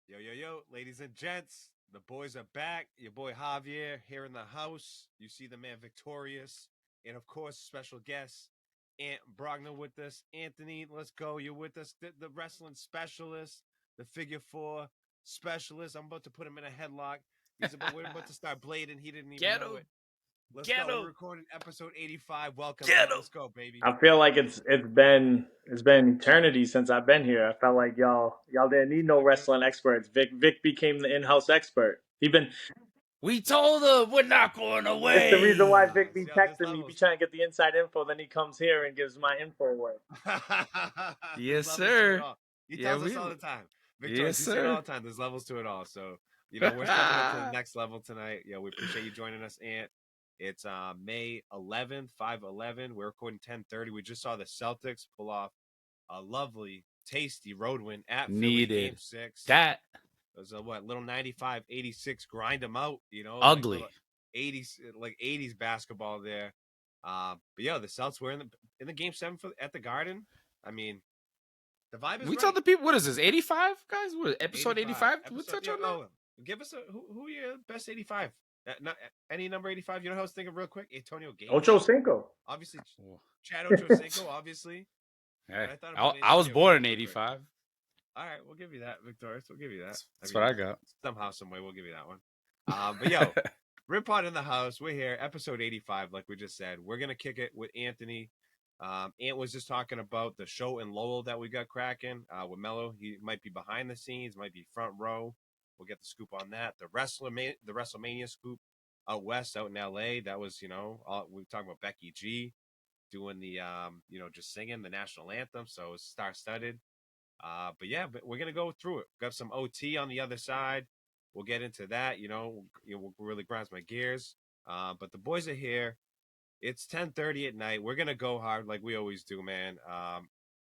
Yo, ladies and gents, the boys are back. Your boy Javier here in the house. You see the man Victorious, and of course, special guest, Aunt Brogna with us. Anthony, let's go. You're with us. The wrestling specialist, the figure four specialist. I'm about to put him in a headlock. We're about to start blading. He didn't even Get know him. it. Let's Get go. We're him. recording episode 85. Welcome, Get Aunt. him. Let's go, baby. I feel like it's been eternity since I've been here. I felt like y'all didn't need no wrestling experts. Vic became the in-house expert. We told him we're not going It's the reason why away. Vic be There's texting me. He be levels. trying to get the inside info, then he comes here and gives my info away. There's Yes, levels to it sir. all. He Yeah, tells us we. all the time. Victorious, Yes, you say it all sir. the time. There's levels to it all. So, we're stepping up to the next level tonight. We appreciate you joining us, Ant. It's May 11th, 5/11. We're recording 10:30. We just saw the Celtics pull off a lovely, tasty road win at Philly Game Needed 6. that It was a little 95-86 grind them out, like ugly. little 80s basketball there. But the Celtics were in the game 7 at the Garden. I mean, the vibe is We right. tell the people, what is this, 85, guys? What, episode 85? We Episode, touch on that? give us who your best 85. Not any number 85. You know who I was thinking real quick? Antonio Gates. Ocho Cinco. Obviously, Chad Ochocinco, obviously. Hey, I thought I, about I was Antonio born in Gates real quick. 85. All right, we'll give you that, Victorious. We'll give you that. That's what I got. Somehow, some way, we'll give you that one. But Ripod in the house. We're here, episode 85, like we just said. We're gonna kick it with Anthony. Ant was just talking about the show in Lowell that we got cracking with Mello. He might be behind the scenes, might be front row. We'll get the scoop on that. The WrestleMania scoop out west, out in LA. That was, we were talking about Becky G doing the, just singing the national anthem. So it's star-studded. But we're gonna go through it. Got some OT on the other side. We'll get into that. We'll really grinds my gears. But the boys are here. It's 10:30 at night. We're gonna go hard like we always do, man.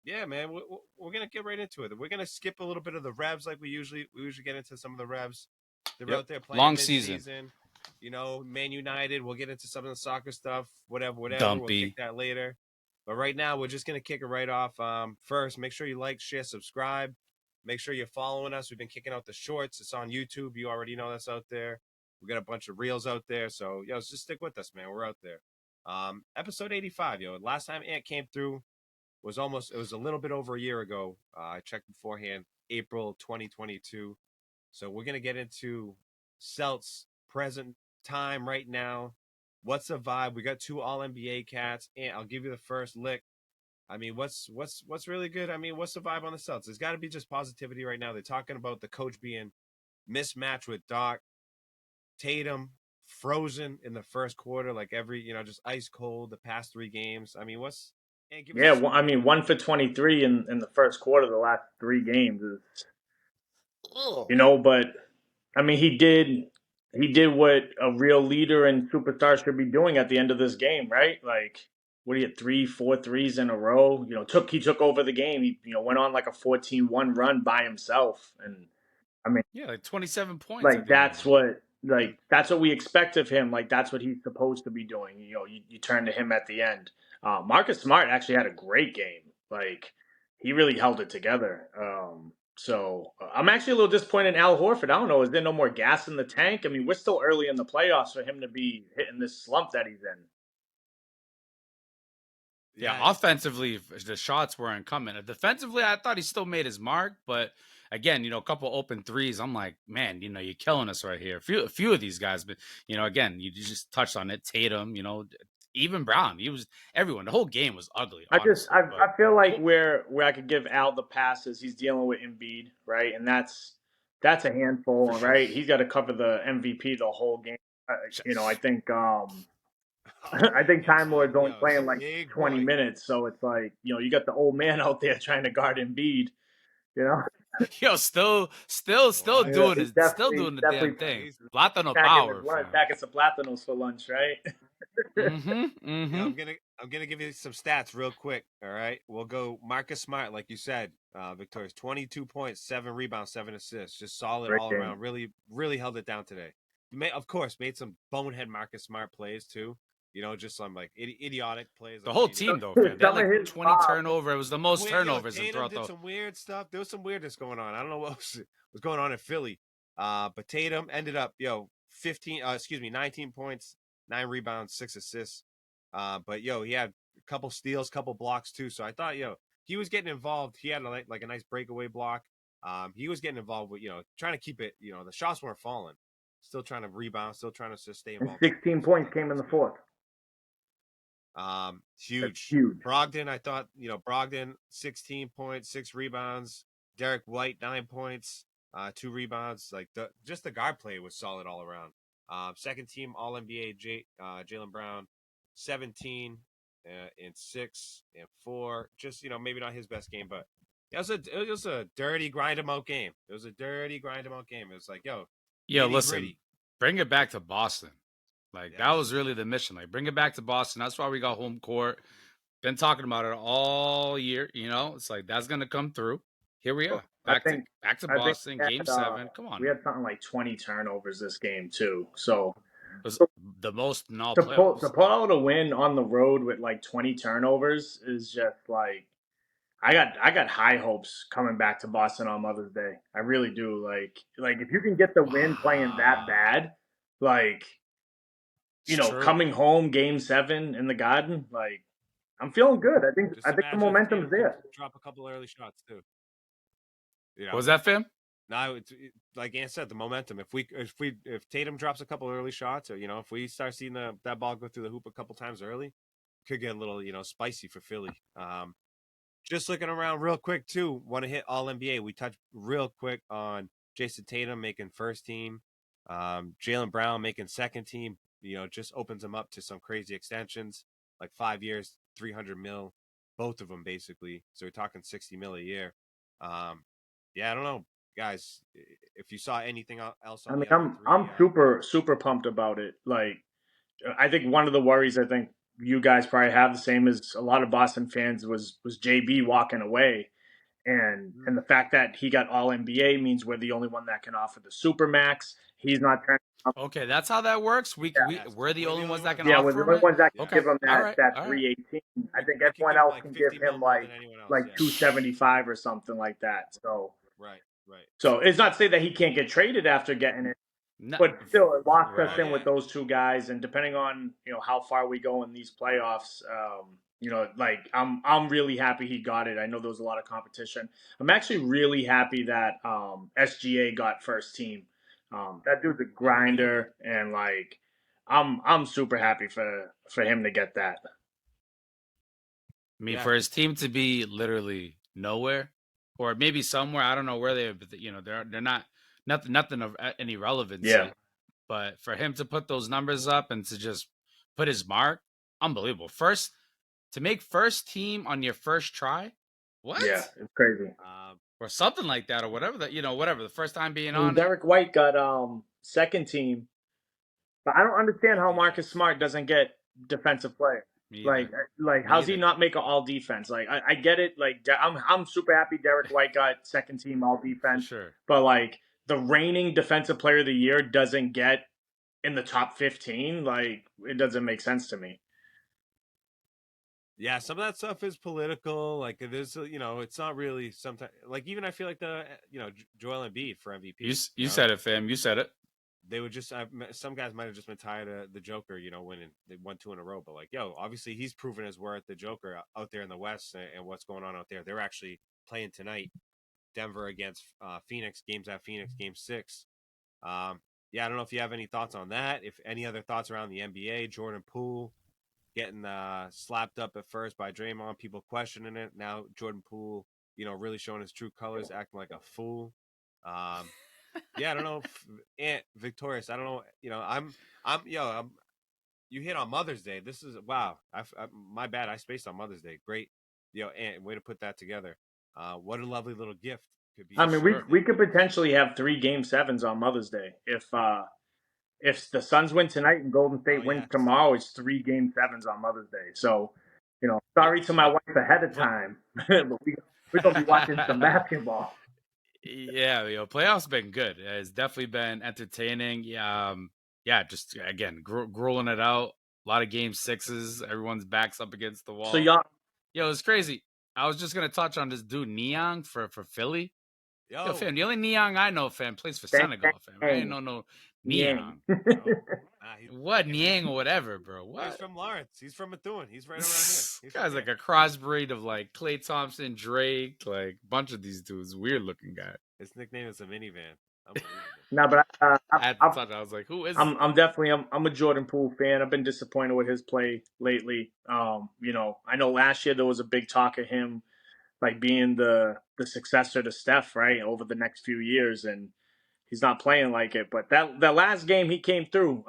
Man, we're gonna get right into it. We're gonna skip a little bit of the revs like we usually get into some of the revs. They're out there playing Long season. Man United. We'll get into some of the soccer stuff. Whatever. Dumpy. We'll kick that later. But right now, we're just gonna kick it right off. First, make sure you like, share, subscribe. Make sure you're following us. We've been kicking out the shorts. It's on YouTube. You already know that's out there. We got a bunch of reels out there. So just stick with us, man. We're out there. Episode 85, last time Ant came through was a little bit over a year ago. I checked beforehand, April 2022. So we're going to get into Celts present time right now. What's the vibe? We got 2 all NBA cats, and I'll give you the first lick. I mean, what's really good? I mean, what's the vibe on the Celts? There's got to be just positivity right now. They're talking about the coach being mismatched with Doc. Tatum frozen in the first quarter, like just ice cold the past 3 games. I mean, Yeah, 1 for 23 in the first quarter of the last 3 games is, but I mean he did what a real leader and superstar should be doing at the end of this game, right? Like, what do you get, 4 threes in a row? He took over the game. He went on like a 14-1 run by himself, and I mean, like 27 points. like that's what we expect of him. Like, that's what he's supposed to be doing. You turn to him at the end. Marcus Smart actually had a great game. Like, he really held it together. So I'm actually a little disappointed in Al Horford. I don't know. Is there no more gas in the tank? I mean, we're still early in the playoffs for him to be hitting this slump that he's in. Yeah, offensively, the shots weren't coming. Defensively, I thought he still made his mark, but again, a couple open threes. I'm like, man, you're killing us right here. A few of these guys, but again, you just touched on it. Tatum, even Brown, he was everyone. The whole game was ugly. I Honestly, feel like where I could give Al the passes, he's dealing with Embiid, right, and that's a handful, For sure. right? He's got to cover the MVP the whole game. I think I think Time Lord's only playing like 20 minutes, so it's like you got the old man out there trying to guard Embiid, still doing it, still doing the damn thing. Plátano power. Packing some plátanos for lunch, right? I'm gonna give you some stats real quick. All right, we'll go Marcus Smart, like you said, Victoria's 22 points, 7 rebounds, 7 assists, just solid all around. Really held it down today. Of course, made some bonehead Marcus Smart plays too. just some like idiotic plays. The Like whole what he did. team, though, fam. They had Some of like his 20 turnover. It was the most turnovers in Tatum throughout did the. some weird stuff. There was some weirdness going on. I don't know what was going on in Philly. But Tatum ended up 19 points, 9 rebounds, 6 assists. But he had a couple steals, couple blocks too. So I thought he was getting involved. He had like a nice breakaway block. He was getting involved with trying to keep it. The shots weren't falling. Still trying to rebound. Still trying to stay and involved. 16 points came in the fourth. Huge. That's huge. Brogdon, I thought, Brogdon, 16 points, 6 rebounds. Derek White, 9 points, 2 rebounds. Like just the guard play was solid all around. Second team All NBA, Jaylen Brown, 17 and 6 and 4. Just maybe not his best game, but it was a dirty grind 'em out game. It was a dirty grind 'em out game. It was like Listen, gritty. Bring it back to Boston. Like Yes. that was really the mission. Like bring it back to Boston. That's why we got home court. Been talking about it all year. It's like that's gonna come through. Here we are. Back to Boston, game 7. Come on. We had something like 20 turnovers this game too. So it was the most in all to playoffs. pull out a win on the road with like 20 turnovers is just like I got high hopes coming back to Boston on Mother's Day. I really do. Like if you can get the win playing that bad, like coming home game 7 in the Garden, like I'm feeling good. I think the momentum's there. Drop a couple early shots too. What was that, fam? No, like Ant said, the momentum. If Tatum drops a couple early shots, or if we start seeing that ball go through the hoop a couple times early, could get a little spicy for Philly. Just looking around real quick too. Want to hit All NBA. We touched real quick on Jason Tatum making first team, Jaylen Brown making second team. Just opens them up to some crazy extensions, like 5 years, $300 million, both of them basically. So we're talking $60 million a year. I don't know, guys, if you saw anything else. I'm super pumped about it. Like, I think one of the worries I think you guys probably have the same as a lot of Boston fans was JB walking away. And the fact that he got All NBA means we're the only one that can offer the Supermax. He's not turning. Okay, that's how that works. We're the only ones that can offer. Yeah, we're the only ones that can give him that 318. I think everyone else can give him like 275 or something like that. So right. So it's not to say that he can't get traded after getting it. But still, it locks us in with those two guys, and depending on how far we go in these playoffs, like I'm really happy he got it. I know there was a lot of competition. I'm actually really happy that SGA got first team. That dude's a grinder, and like I'm super happy for him to get that. I mean, for his team to be literally nowhere, or maybe somewhere, I don't know where they, but they're not. Nothing of any relevance. Yeah. But for him to put those numbers up and to just put his mark, unbelievable. To make first team on your first try, what? Yeah, it's crazy. Or something like that, or whatever whatever. The first time being on. Derek White got second team, but I don't understand how Marcus Smart doesn't get defensive player. Like how's he not make an all defense? Like I get it. Like I'm super happy Derek White got second team all defense. For sure. But like the reigning defensive player of the year doesn't get in the top 15. Like it doesn't make sense to me. Yeah, some of that stuff is political. Like it is, it's not really sometimes. Like even I feel like Joel Embiid for MVP. You said it, fam. You said it. They would just some guys might have just been tired of the Joker, winning. They won 2 in a row, but like, obviously he's proven his worth. The Joker out there in the West and what's going on out there. They're actually playing tonight, Denver against Phoenix. Games at Phoenix, Game 6. I don't know if you have any thoughts on that. If any other thoughts around the NBA, Jordan Poole getting slapped up at first by Draymond, people questioning it. Now Jordan Poole, really showing his true colors, acting like a fool. I don't know, Aunt Victorious. I don't know. I'm. You hit on Mother's Day. This is wow. My bad. I spaced on Mother's Day. Great, Aunt, way to put that together. What a lovely little gift could be. I mean, we could potentially have 3 Game 7s on Mother's Day if the Suns win tonight and Golden State wins tomorrow. It's 3 Game 7s on Mother's Day. So, sorry to my wife ahead of time, but we're gonna be watching some basketball. Yeah, playoffs been good. It's definitely been entertaining. Just again, grueling it out. A lot of game 6s. Everyone's backs up against the wall. So y'all, Yo, it's crazy. I was just gonna touch on this dude Niang for Philly. Yo, fam, the only Niang I know, fam, plays for Senegal, fam. I ain't know no Niang. What Niang or whatever, bro? What? He's from Lawrence. He's from Methuen. He's right around here. He's guy's like a crossbreed of like Klay Thompson, Drake, like a bunch of these dudes. Weird looking guy. His nickname is a minivan. No, but I had to touch. I was like, who is? I'm definitely I'm a Jordan Poole fan. I've been disappointed with his play lately. You know, I know last year there was a big talk of him like being the successor to Steph, right, over the next few years, and he's not playing like it. But that last game he came through.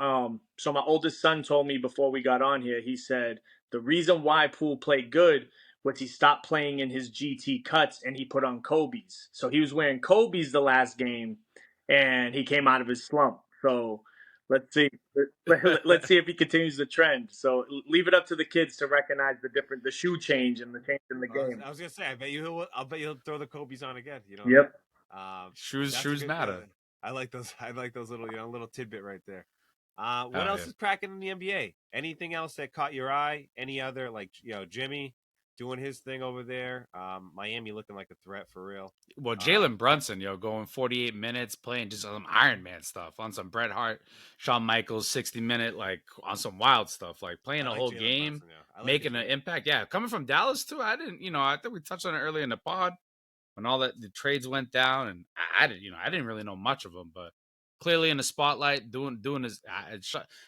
So my oldest son told me before we got on here, he said the reason why Poole played good was he stopped playing in his GT cuts and he put on Kobe's. So he was wearing Kobe's the last game, and he came out of his slump. So let's see. Let's see if he continues the trend. So leave it up to the kids to recognize the shoe change and the change in the game. I was gonna say, I'll bet he'll throw the Kobe's on again. You know. Yep. Shoes matter. I like those little little tidbit right there. What else is cracking in the NBA? Anything else that caught your eye? Any other Jimmy doing his thing over there? Miami looking like a threat for real. Well, Jalen Brunson, going 48 minutes, playing just some Iron Man stuff on some Bret Hart, Shawn Michaels 60-minute, like on some wild stuff, like playing a whole Jalen game, making an impact. Yeah, coming from Dallas too. I didn't, I think we touched on it earlier in the pod when all the trades went down, and I didn't really know much of him, but clearly in the spotlight, doing his.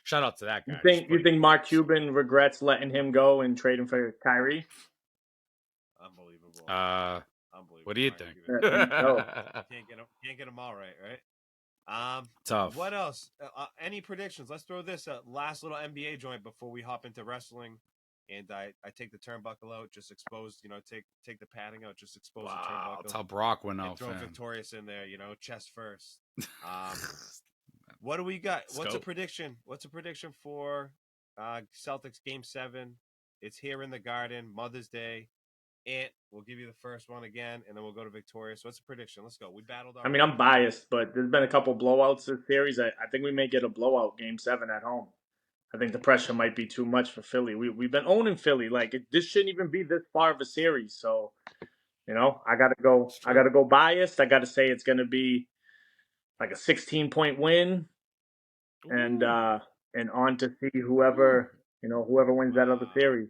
Shout out to that guy. You think Mark Cuban regrets letting him go and trading for Kyrie? Unbelievable. What do you think? Can't get them all right? Tough. What else? Any predictions? Let's throw this last little NBA joint before we hop into wrestling. And I take the turnbuckle out, just expose, take the padding out, just expose the turnbuckle. That's how Brock went out. Throw Victorious in there, chest first. What do we got? What's a prediction? What's a prediction for Celtics Game 7? It's here in the Garden, Mother's Day. And we'll give you the first one again, and then we'll go to Victorious. What's the prediction? Let's go. We battled. I mean, I'm biased, but there's been a couple blowouts this series. I think we may get a blowout Game 7 at home. I think the pressure might be too much for Philly. We've been owning Philly. This shouldn't even be this far of a series. So, I gotta go biased. I gotta say it's gonna be like a 16-point win, and on to see whoever wins that other series.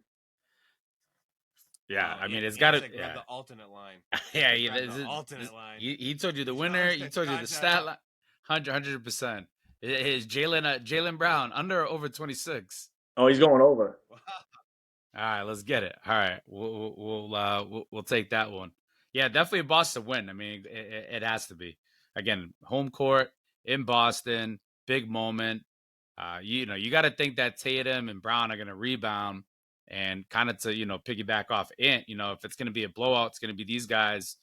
Yeah, I mean, it's got to grab the alternate line. Alternate line. He told you the winner. He told you the stat line. 100%. Is Jaylen Brown under or over 26? Oh, he's going over. All right, let's get it. All right, we'll take that one. Yeah, definitely a Boston win. I mean, it has to be. Again, home court in Boston, big moment. You got to think that Tatum and Brown are going to rebound and kind of to piggyback off Ant. If it's going to be a blowout, it's going to be these guys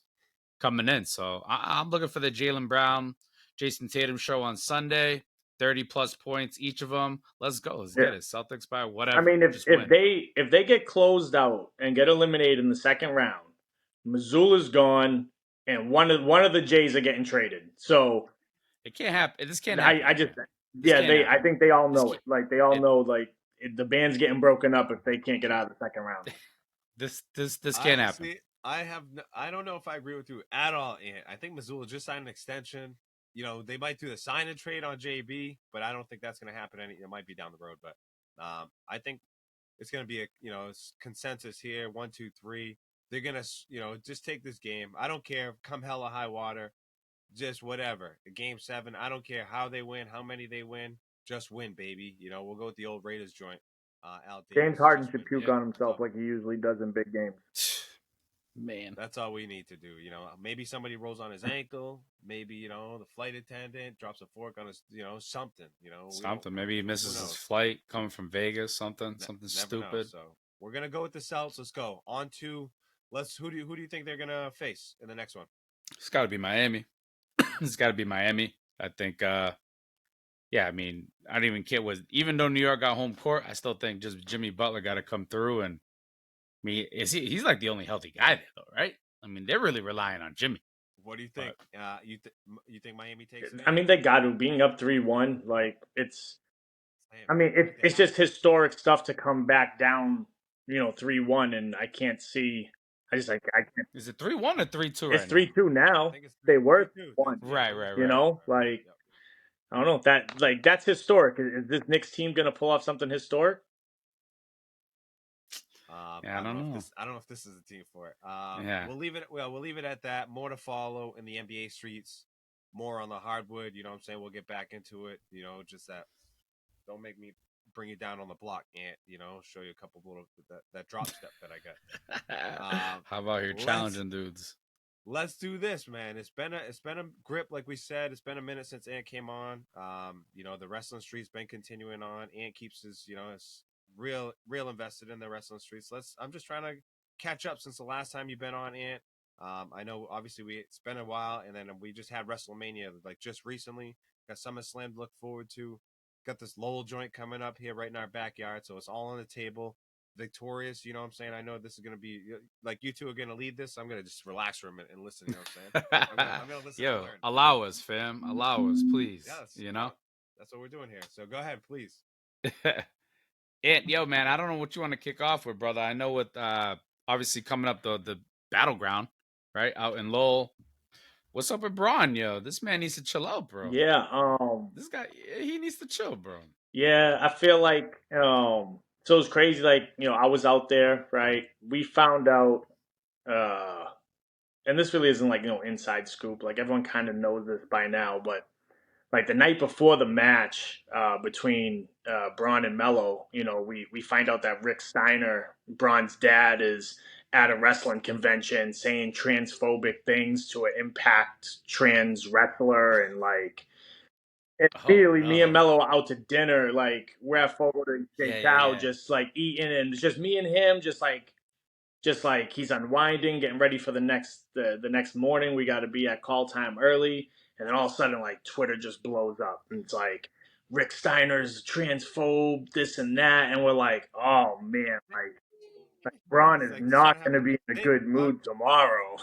coming in. So I'm looking for the Jaylen Brown, Jason Tatum show on Sunday. 30+ points each of them. Let's go. Let's get it. Celtics by whatever. I mean, if they get closed out and get eliminated in the second round, Missoula's gone, and one of the Jays are getting traded. So it can't happen. This can't happen. I think they all know it. Like they all know the band's getting broken up if they can't get out of the second round. This can't happen. I don't know if I agree with you at all. I think Missoula just signed an extension. They might do the sign and trade on JB, but I don't think that's going to happen. It might be down the road, but I think it's going to be a consensus here. 1, 2, 3. They're going to just take this game. I don't care. Come hell or high water, just whatever. Game 7. I don't care how they win, how many they win. Just win, baby. We'll go with the old Raiders joint. James Harden should puke on himself like he usually does in big games. Man, that's all we need to do. Maybe somebody rolls on his ankle. Maybe the flight attendant drops a fork on his, something. Something. Maybe he misses his flight coming from Vegas. Something stupid. Know. So we're gonna go with the Celts. Let's go on to who do you think they're gonna face in the next one? It's got to be Miami. It's got to be Miami. I think. Yeah, I mean, I don't even care. Even though New York got home court, I still think just Jimmy Butler got to come through and. I mean, he's like the only healthy guy there, though, right? I mean, they're really relying on Jimmy. What do you think? You think Miami takes it? I mean, they got to. Being up 3-1, it's Damn, I mean, like they it's have just to. historic stuff to come back down, 3-1, and I can't see. I can't. Is it 3-1 or 3-2 It's right now? 3-2 I now. think it's They three were two. one. Yeah, Right, they were right, three right. one. Like Yep. I don't know that's historic. Is this Knicks team gonna pull off something historic? Yeah, I don't know. I don't know if this is a team for it. Yeah. We'll leave it. Well, we'll leave it at that. More to follow in the NBA streets. More on the hardwood. You know what I'm saying? We'll get back into it. Just that. Don't make me bring you down on the block, Ant. Show you a couple of little that drop step that I got. How about your Let's challenging dudes? let's do this, man. It's been a grip, like we said. It's been a minute since Ant came on. The wrestling street's been continuing on. Ant keeps his real invested in the wrestling streets. I'm just trying to catch up since the last time you've been on, Ant. I know obviously it's been a while, and then we just had WrestleMania like just recently. Got SummerSlam to look forward to. Got this Lowell joint coming up here right in our backyard, so it's all on the table. Victorious, you know what I'm saying? I know this is going to be like you two are going to lead this. I'm going to just relax for a minute and listen, you know what I'm saying? I'm going to listen and Yo, learn. allow us, fam. Allow us, please. Yes, that's what we're doing here. So go ahead, please. Yo, man, I don't know what you want to kick off with, brother. I know with obviously coming up the battleground, right? Out in Lowell. What's up with Braun, yo? This man needs to chill out, bro. Yeah. This guy, he needs to chill, bro. Yeah. I feel like so it's crazy. Like I was out there, right? We found out, uh, and this really isn't like inside scoop. Like everyone kind of knows this by now, but like the night before the match between Braun and Mello, we find out that Rick Steiner, Braun's dad, is at a wrestling convention saying transphobic things to an Impact trans wrestler, and like Oh immediately me and no. Mello out to dinner, like we're at Forward and Yeah, St. yeah, Cow, yeah. just like eating, and it's just me and him, just like he's unwinding, getting ready for the next morning. We got to be at call time early, and then all of a sudden, like Twitter just blows up, and it's like Rick Steiner's transphobe, this and that, and we're like, oh man, like Braun It's is like this not shit going to happened be in a today, good dog. mood tomorrow.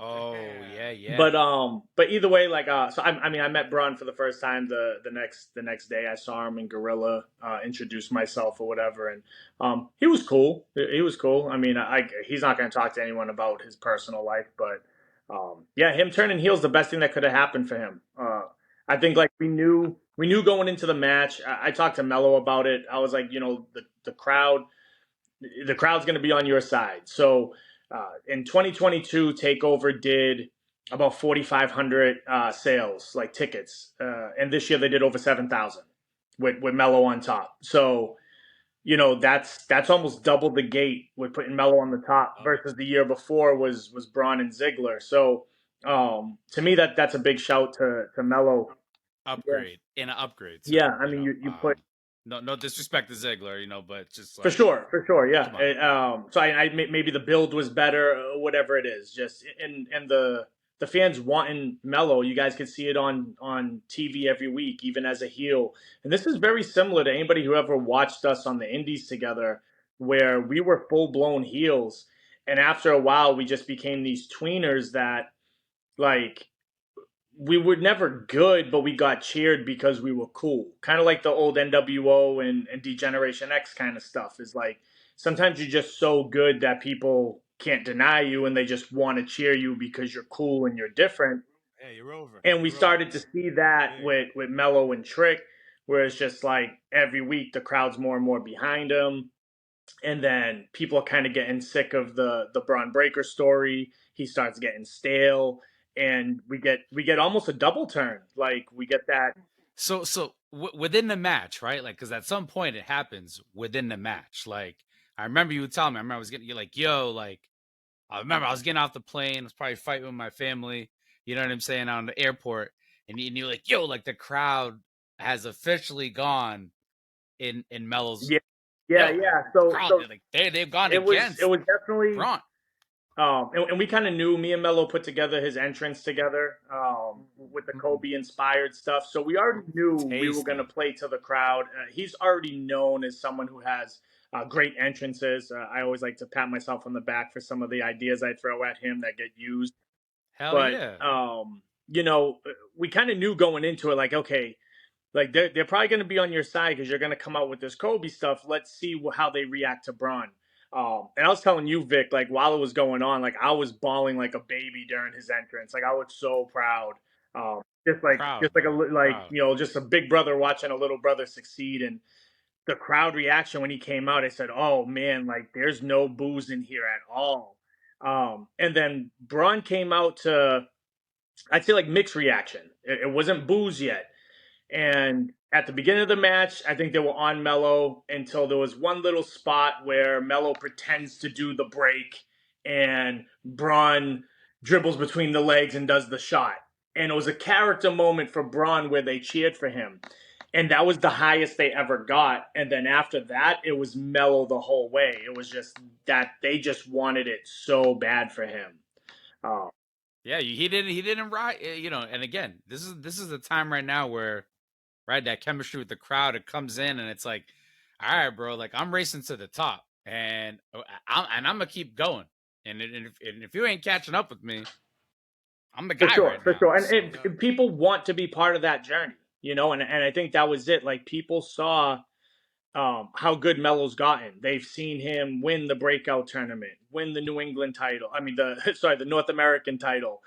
Oh yeah, Damn. yeah. But either way, like so I mean I met Braun for the first time the next day. I saw him in Gorilla, introduced myself or whatever, and he was cool. He was cool. I mean, he's not going to talk to anyone about his personal life, but yeah, him turning heel is the best thing that could have happened for him. I think like we knew going into the match. I talked to Mello about it. I was like, the crowd's going to be on your side. So in 2022, Takeover did about 4,500 sales, like tickets, and this year they did over 7,000 with Mello on top. So that's almost double the gate with putting Mello on the top Oh, versus the year before was Braun and Ziggler. So to me that's a big shout to Mello. Yeah, Upgrade in an upgrade too. yeah. I mean you put. No disrespect to Ziggler, but just For like, sure, for sure, yeah. come on. So maybe the build was better, whatever it is. Just and the fans wanting Mello. You guys could see it on TV every week, even as a heel. And this is very similar to anybody who ever watched us on the Indies together, where we were full blown heels, and after a while, we just became these tweeners that like we were never good, but we got cheered because we were cool. Kind of like the old NWO and Degeneration X kind of stuff. Is like sometimes you're just so good that people can't deny you and they just want to cheer you because you're cool and you're different. yeah, you're over. And we You're over. started to see that Yeah. with Mello and Trick, where it's just like every week the crowd's more and more behind him, and then people are kind of getting sick of the Braun Breaker story. He starts getting stale, and we get almost a double turn. Like we get that. Within the match, right? Like, because at some point it happens within the match. Like, I remember you would tell me. I remember I was getting you like, yo, like, I remember I was getting off the plane. I was probably fighting with my family. You know what I'm saying, on the airport, and you're like, yo, like the crowd has officially gone in Mello's. Yeah, yeah, Like yeah. the So crowd, so like they've gone it against was definitely. Braun. And we kind of knew me and Mello put together his entrance together with the Kobe inspired stuff. So we already knew we were going to Tasty. play to the crowd. He's already known as someone who has great entrances. I always like to pat myself on the back for some of the ideas I throw at him that get used. Hell But, yeah. we kind of knew going into it, like, okay, Like they're probably going to be on your side because you're going to come out with this Kobe stuff. Let's see how they react to Braun. And I was telling you, Vic, like while it was going on, like I was bawling like a baby during his entrance. Like I was so proud. Just like Proud, just like a brother. like Proud. just a big brother watching a little brother succeed, and the crowd reaction when he came out. I said, "Oh man, like there's no booze in here at all." And then Braun came out to, I'd say, like mixed reaction. It wasn't booze yet. And at the beginning of the match, I think they were on Mello until there was one little spot where Mello pretends to do the break and Braun dribbles between the legs and does the shot. And it was a character moment for Braun where they cheered for him. And that was the highest they ever got. And then after that, it was Mello the whole way. It was just that they just wanted it so bad for him. Uh, Yeah, he didn't ride. And again, this is the time right now where, right, that chemistry with the crowd, it comes in and it's like, all right, bro, like I'm racing to the top, and I'm gonna keep going. And if you ain't catching up with me, I'm the guy right for now. sure. And So people want to be part of that journey, and I think that was it. Like people saw how good Melo's gotten. They've seen him win the breakout tournament, win the New England title. I mean, the North American title,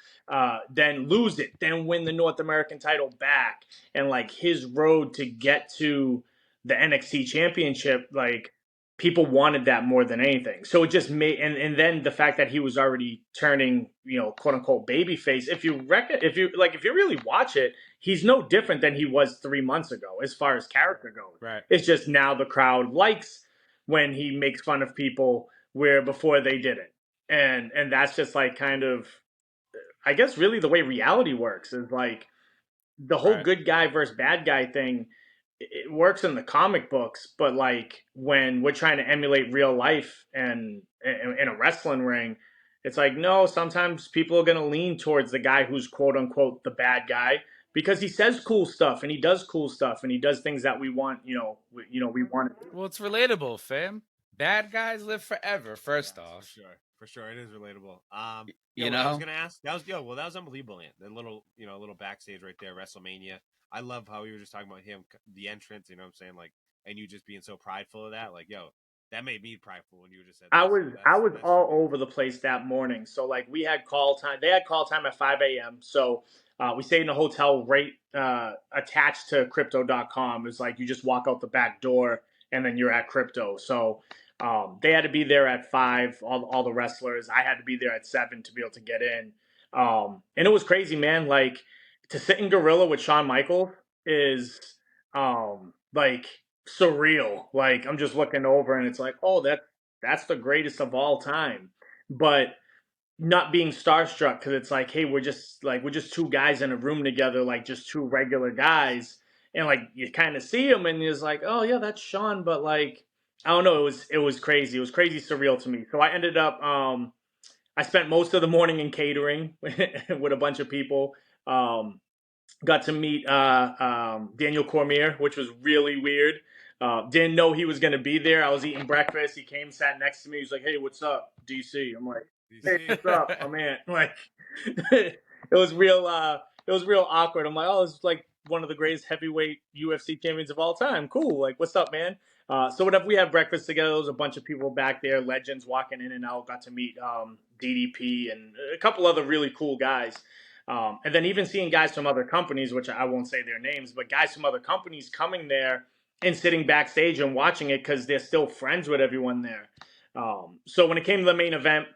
then lose it, then win the North American title back, and like his road to get to the NXT championship, like people wanted that more than anything. So it just made, and then the fact that he was already turning, quote unquote babyface. If you really watch it, he's no different than he was 3 months ago as far as character goes. right. It's just now the crowd likes when he makes fun of people where before they didn't. And that's just like kind of, I guess, really the way reality works is like the whole Right. good guy versus bad guy thing. It works in the comic books, but like when we're trying to emulate real life and in a wrestling ring, it's like no. Sometimes people are going to lean towards the guy who's quote unquote the bad guy because he says cool stuff and he does cool stuff and he does things that we want. We want. Well, it's relatable, fam. Bad guys live forever. First Yes, off, for sure, it is relatable. you What I was know. gonna ask, that was unbelievable, Ant. The little backstage right there, WrestleMania. I love how you were just talking about him, the entrance. You know what I'm saying, like, and you just being so prideful of that. Like, that made me prideful when you just said I that. was So I was that's all tribute. over the place that morning. So like we had call time. They had call time at 5 a.m. So we stayed in a hotel right attached to crypto.com. It's like you just walk out the back door and then you're at crypto. So they had to be there at 5, all the wrestlers. I had to be there at 7 to be able to get in. And it was crazy, man. Like to sit in Gorilla with Shawn Michaels is like surreal. Like I'm just looking over and it's like, oh, that's the greatest of all time. But not being starstruck because it's like, hey, we're just two guys in a room together, like just two regular guys, and like you kind of see him, and it's like, oh yeah, that's Sean, but like I don't know, it was crazy, it was crazy surreal to me. So I ended up, I spent most of the morning in catering with a bunch of people. Got to meet Daniel Cormier, which was really weird. Didn't know he was going to be there. I was eating breakfast. He came, sat next to me. He's like, "Hey, what's up, DC?" I'm like, "Hey, DC. what's up, my man?" Like, it was real. It was real awkward. I'm like, "Oh, this is like one of the greatest heavyweight UFC champions of all time. Cool. Like, what's up, man?" So whatever. We had breakfast together. There was a bunch of people back there, legends walking in and out. Got to meet DDP and a couple other really cool guys. And then even seeing guys from other companies, which I won't say their names, but guys from other companies coming there and sitting backstage and watching it because they're still friends with everyone there. So when it came to the main event,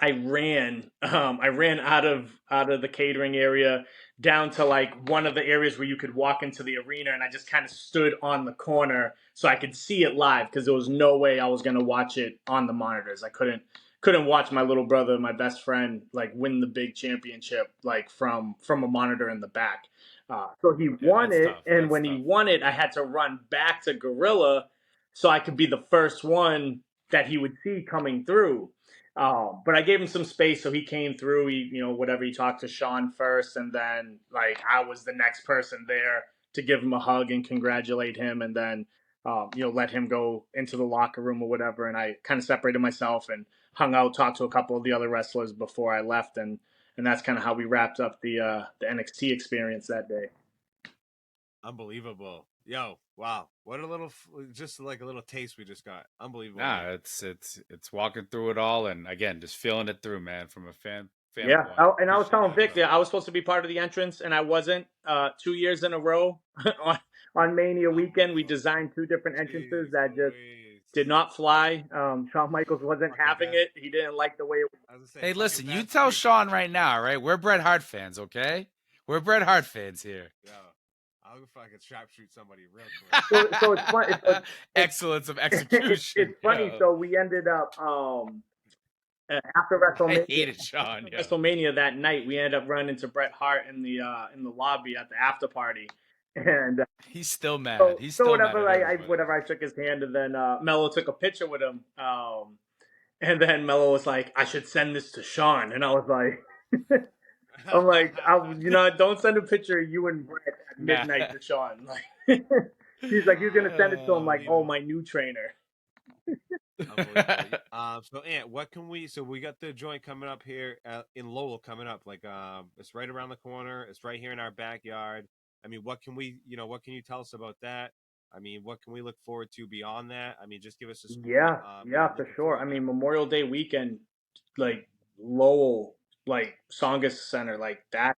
I ran. I ran out of the catering area down to like one of the areas where you could walk into the arena, and I just kind of stood on the corner so I could see it live because there was no way I was gonna watch it on the monitors. I couldn't watch my little brother, my best friend, like win the big championship like from a monitor in the back. So he Yeah, won that's it, tough. and That's when he tough. won it, I had to run back to Gorilla so I could be the first one that he would see coming through. But I gave him some space, so he came through. Whatever, he talked to Sean first, and then like I was the next person there to give him a hug and congratulate him, and then let him go into the locker room or whatever. And I kind of separated myself and hung out, talked to a couple of the other wrestlers before I left, and that's kind of how we wrapped up the NXT experience that day. Unbelievable. Yo, wow. What a little, just like a little taste we just got. Unbelievable. Nah, it's walking through it all, and again, just feeling it through, man, from a fan Yeah, point. and I was Appreciate telling that, Vic brother. that I was supposed to be part of the entrance, and I wasn't. 2 years in a row on, on Mania weekend, we designed two different entrances Jeez that just Louise. did not fly. Shawn Michaels wasn't Fucking having bad. it. He didn't like the way it was. I was going to say, Hey, fucking listen, you bad tell spacing. Sean right now, right? We're Bret Hart fans, okay? We're Bret Hart fans here. Yo, I'll go fucking sharpshoot somebody real quick. So it's fun. Excellence of It's execution. funny. Yo. So we ended up after I WrestleMania. hated Sean. Yo. WrestleMania that night, we ended up running into Bret Hart in the lobby at the after party, and He's still mad. so He's so still mad whatever. at everybody. Whatever. I shook his hand, and then Mello took a picture with him. And then Mello was like, "I should send this to Sean," and I was like, "I'm like, don't send a picture of you and Bret at Nah. midnight to Sean." Like, he's like, "You're gonna send it to him like, oh, Unbelievable. my new trainer." Unbelievable. So Ant, what can we? So we got the joint coming up here in Lowell coming up. Like, it's right around the corner. It's right here in our backyard. I mean, what can we? What can you tell us about that? I mean, what can we look forward to beyond that? I mean, just give us a scoop. Yeah, yeah, for Looking sure. forward I to mean, that. Memorial Day weekend, like Lowell, like Songus Center, like that.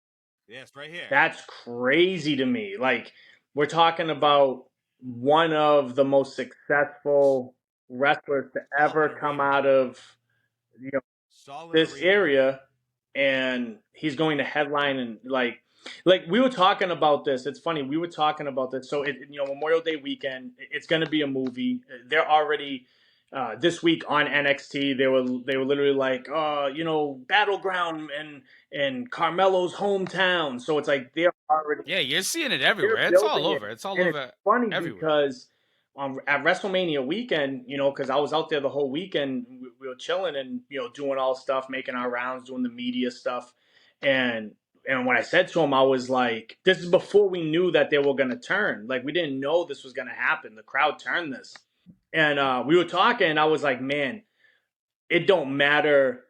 Yeah, it's right here. That's crazy to me. Like, we're talking about one of the most successful wrestlers to Solid ever come arena. out of you know Solid this arena. area, and he's going to headline. And like we were talking about this. It's funny, we were talking about this. So Memorial Day weekend, it's going to be a movie. They're already this week on NXT. They were literally like, Battleground and Carmelo's hometown. So it's like they're already Yeah, you're seeing it they're everywhere. It's all building it. over. It's all And it's over funny everywhere. because at WrestleMania weekend, because I was out there the whole weekend, we were chilling and doing all stuff, making our rounds, doing the media stuff, and when I said to him, I was like, "This is before we knew that they were going to turn. Like, we didn't know this was going to happen. The crowd turned this." And we were talking, and I was like, "Man, it don't matter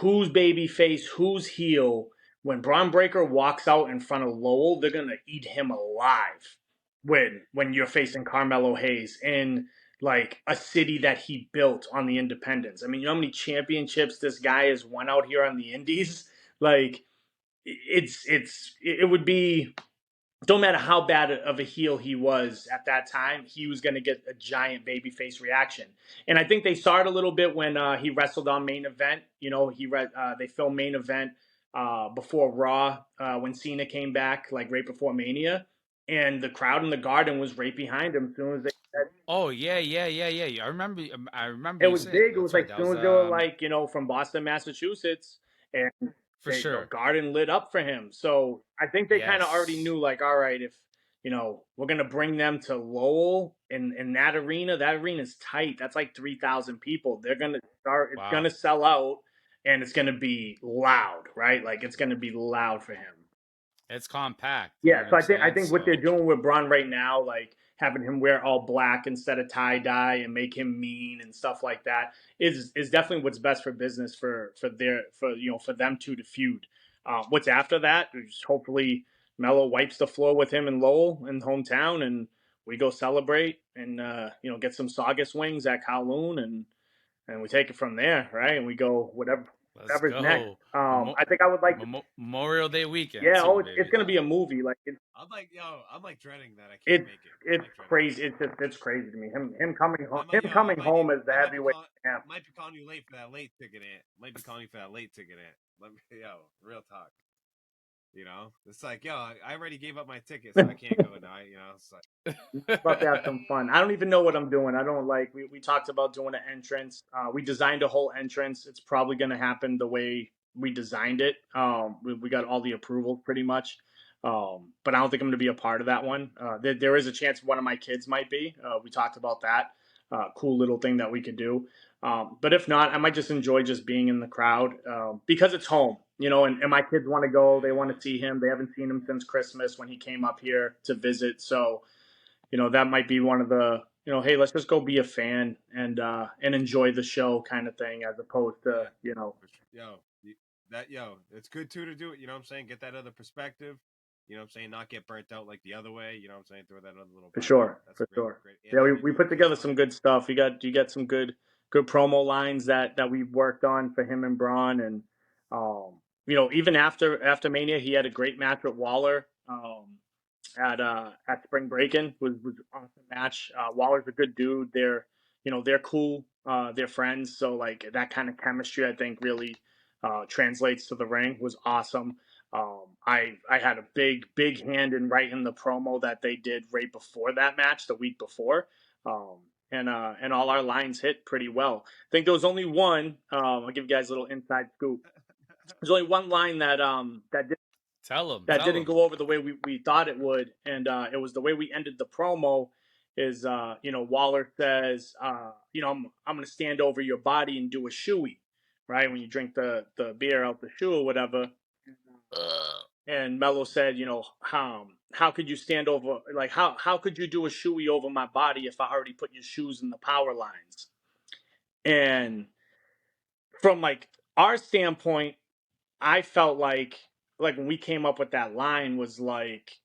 who's babyface, who's heel. When Braun Breaker walks out in front of Lowell, they're gonna eat him alive. When you're facing Carmelo Hayes in like a city that he built on the independence. I mean, you know how many championships this guy has won out here on the Indies? Like, it would be, don't matter how bad of a heel he was at that time, he was going to get a giant babyface reaction. And I think they saw it a little bit when he wrestled on Main Event. They filmed Main Event before Raw when Cena came back, like right before Mania, and the crowd in the Garden was right behind him as soon as they said Oh yeah. I remember it you was saying big. that. It was That's like right. as That soon was as they were like, from Boston, Massachusetts, and for sure. Garden lit up for him. So I think they kind of already Yes. knew, like, all right, if we're gonna bring them to Lowell in that arena. That arena's tight. That's like 3,000 people. They're gonna start. It's Wow. gonna sell out, and it's gonna be loud, right? Like it's gonna be loud for him. It's compact. You know Yeah, what so I'm I saying? think what they're So doing with Braun right now, like having him wear all black instead of tie dye and make him mean and stuff like that, is definitely what's best for business for them two to feud. What's after that? Is hopefully Mello wipes the floor with him in Lowell in hometown, and we go celebrate and get some Saugus wings at Kowloon, and we take it from there, right? And we go let's whatever's next. go. I think I would like to. Memorial Day weekend Yeah, too, it's baby. gonna be a movie. Like I'm like dreading that. I can't it's make it. I'm it's like dreading crazy. It's crazy to me. Him coming home. that. Him coming home as the I might be heavyweight calling. champ. Might be calling you late for that late ticket, Ant. Might be calling you for that late ticket, Ant. Real talk. It's like, I already gave up my ticket, so I can't go now. It's like, About to have some fun. I don't even know what I'm doing. I don't like. We talked about doing an entrance. We designed a whole entrance. It's probably going to happen the way we designed it. We got all the approvals pretty much. But I don't think I'm going to be a part of that one. There is a chance one of my kids might be. We talked about that. Cool little thing that we could do. But if not, I might just enjoy just being in the crowd because it's home, and my kids want to go. They want to see him. They haven't seen him since Christmas when he came up here to visit. So, that might be one of the, hey, let's just go be a fan and enjoy the show kind of thing, as opposed to, yeah, yo, it's good too to do it. You know what I'm saying? Get that other perspective. You know what I'm saying? Not get burnt out like the other way. You know what I'm saying? Throw that other little For bite. sure, That's for great. sure. Great. Yeah, Anthony, we you're doing put a good together job. some good stuff. You got some good promo lines that we worked on for him and Braun, and even after Mania, he had a great match with Waller. At Spring Breakin' was an awesome match. Waller's a good dude. They're cool. They're friends. So like that kind of chemistry, I think, really translates to the ring. Was awesome. I had a big hand in writing the promo that they did right before that match, the week before. And all our lines hit pretty well. I think there was only one. I'll give you guys a little inside scoop. There's only one line Tell him. that didn't go over the way we thought it would, and it was the way we ended the promo. Is Waller says, I'm gonna stand over your body and do a shoey, right? When you drink the beer out the shoe or whatever. And Mello said, how could you stand over, like how could you do a shoey over my body if I already put your shoes in the power lines? And from like our standpoint, I felt like when we came up with that line was like,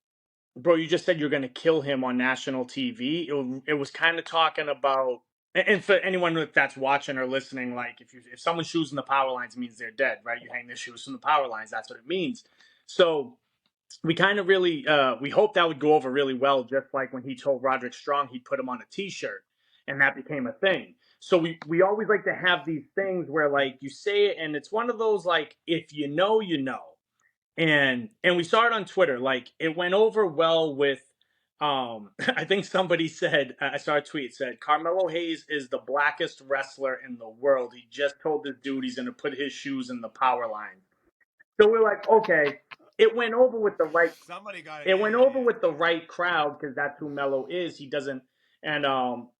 bro, you just said you're going to kill him on national TV. It was kind of talking about, and for anyone that's watching or listening, like if someone's shoes in the power lines, it means they're dead, right? You hang their shoes from the power lines, that's what it means. So we kind of really, we hoped that would go over really well, just like when he told Roderick Strong he'd put him on a T-shirt, and that became a thing. So we always like to have these things where like you say it, and it's one of those like if you know, you know. And we saw it on Twitter. Like it went over well with I think somebody said, I saw a tweet said Carmelo Hayes is the blackest wrestler in the world. He just told this dude he's gonna put his shoes in the power line. So we're like, okay, it went over with the right Somebody got it. it Yeah, went yeah, over yeah. with the right crowd because that's who Melo is. He doesn't and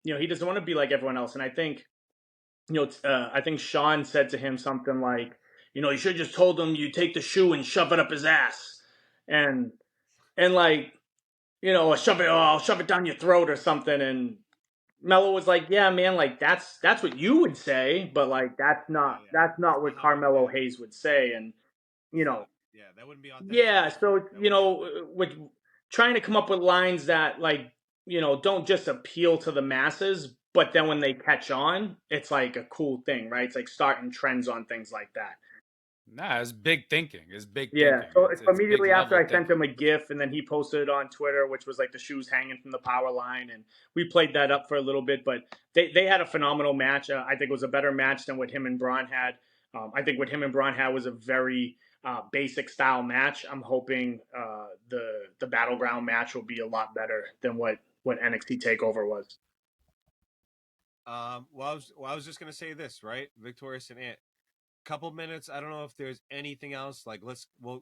he doesn't want to be like everyone else. And I think I think Sean said to him something like, you should have just told him you take the shoe and shove it up his ass, and like, or I'll shove it down your throat or something. And Mello was like, yeah, man, like that's what you would say, but like that's not Yeah. That's what not how. Carmelo Yeah. Hayes would say, and you It's know, not. Yeah, that wouldn't be authentic. yeah. That's true. So That wouldn't be authentic. with trying to come up with lines that like don't just appeal to the masses, but then when they catch on, it's like a cool thing, right? It's like starting trends on things like that. Nah, it's big thinking. It's big Yeah. thinking. So It's big immediately after level I sent him thinking. a GIF, and then he posted it on Twitter, which was like the shoes hanging from the power line, and we played that up for a little bit. But they had a phenomenal match. I think it was a better match than what him and Braun had. I think what him and Braun had was a very basic style match. I'm hoping the battleground match will be a lot better than what NXT Takeover was. Well, I was just gonna say this, right? Victorious and Ant. Couple minutes. I don't know if there's anything else. Like,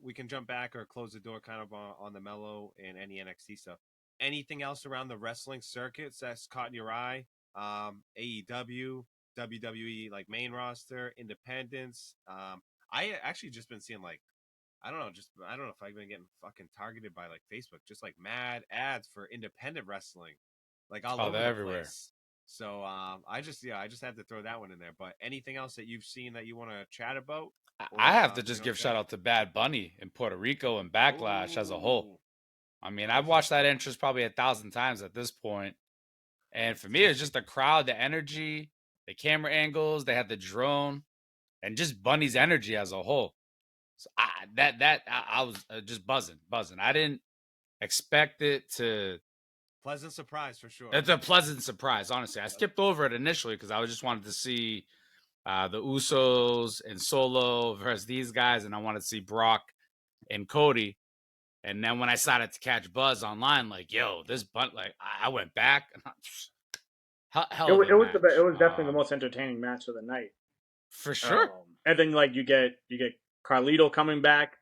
we can jump back or close the door kind of on the Mellow and any NXT stuff. Anything else around the wrestling circuits that's caught in your eye? AEW, WWE, like main roster, independents. I actually just been seeing like, I don't know if I've been getting fucking targeted by like Facebook, just like mad ads for independent wrestling, like all Oh, over they're the everywhere. place. So I just had to throw that one in there. But anything else that you've seen that you want to chat about? I have to You just know give what I'm shout out to Bad Bunny in Puerto Rico and Backlash as a whole. I mean, I've watched that entrance probably 1,000 times at this point. And for me, it's just the crowd, the energy, the camera angles, they had the drone, and just Bunny's energy as a whole. So I was just buzzing. I didn't expect it to. pleasant surprise for sure. It's a pleasant surprise, honestly. I skipped over it initially because I just wanted to see the Usos and Solo versus these guys, and I wanted to see Brock and Cody. And then when I started to catch buzz online, like, yo, this like I went back. Hell of a match. It was definitely the most entertaining match of the night for sure. And then like you get Carlito coming back,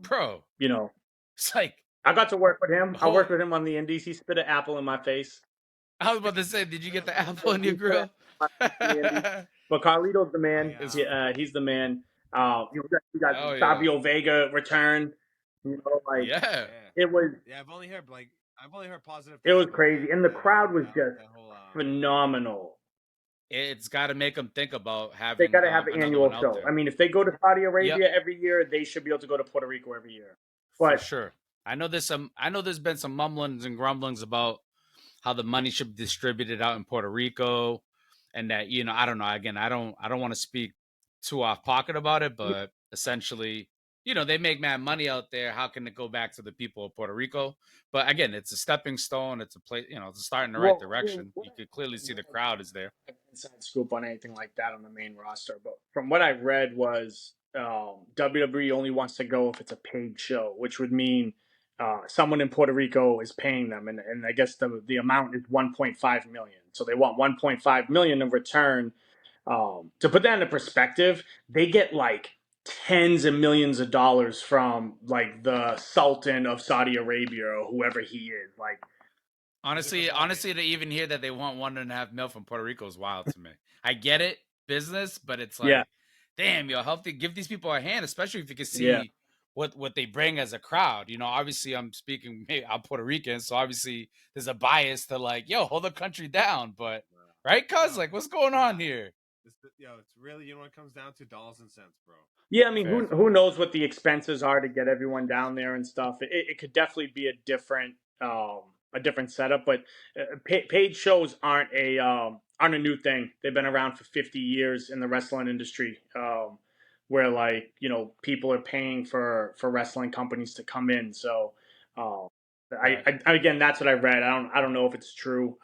bro. It's like I got to work with him. I worked with him on the Indies. He spit an apple in my face. I was about to say, did you get the apple in your grill? But Carlito's the man. He's the man. You got Savio Vega return. It was. Yeah, I've only heard positive. It was crazy, and the crowd was just phenomenal. It's got to make them think about having. They got to have an annual show. I mean, if they go to Saudi Arabia every year, they should be able to go to Puerto Rico every year. for But sure. I know there's been some mumblings and grumblings about how the money should be distributed out in Puerto Rico, and that I don't know. Again, I don't want to speak too off pocket about it, but essentially, they make mad money out there. How can it go back to the people of Puerto Rico? But again, it's a stepping stone. It's a place. It's a start in the right well, I mean, direction. You could clearly see the crowd is there. inside scoop on anything like that on the main roster, but from what I read was WWE only wants to go if it's a paid show, which would mean someone in Puerto Rico is paying them, and I guess the amount is 1.5 million. So they want 1.5 million in return. To put that into perspective, they get like tens of millions of dollars from like the Sultan of Saudi Arabia or whoever he is. Like, Honestly, to even hear that they want 1.5 mil from Puerto Rico is wild to me. I get it, business, but it's yeah, like, damn, help to give these people a hand, especially if you can yeah. see what they bring as a crowd. Obviously, I'm Puerto Rican, so obviously there's a bias to like, yo, hold the country down, but right, cuz like, what's going on here? It's really, what it comes down to, dollars and cents, bro. Yeah, I mean, Fair. who knows what the expenses are to get everyone down there and stuff. It could definitely be a different setup, but paid shows aren't a new thing. They've been around for 50 years in the wrestling industry, where like people are paying for wrestling companies to come in. So, Right. again, that's what I read. I don't know if it's true.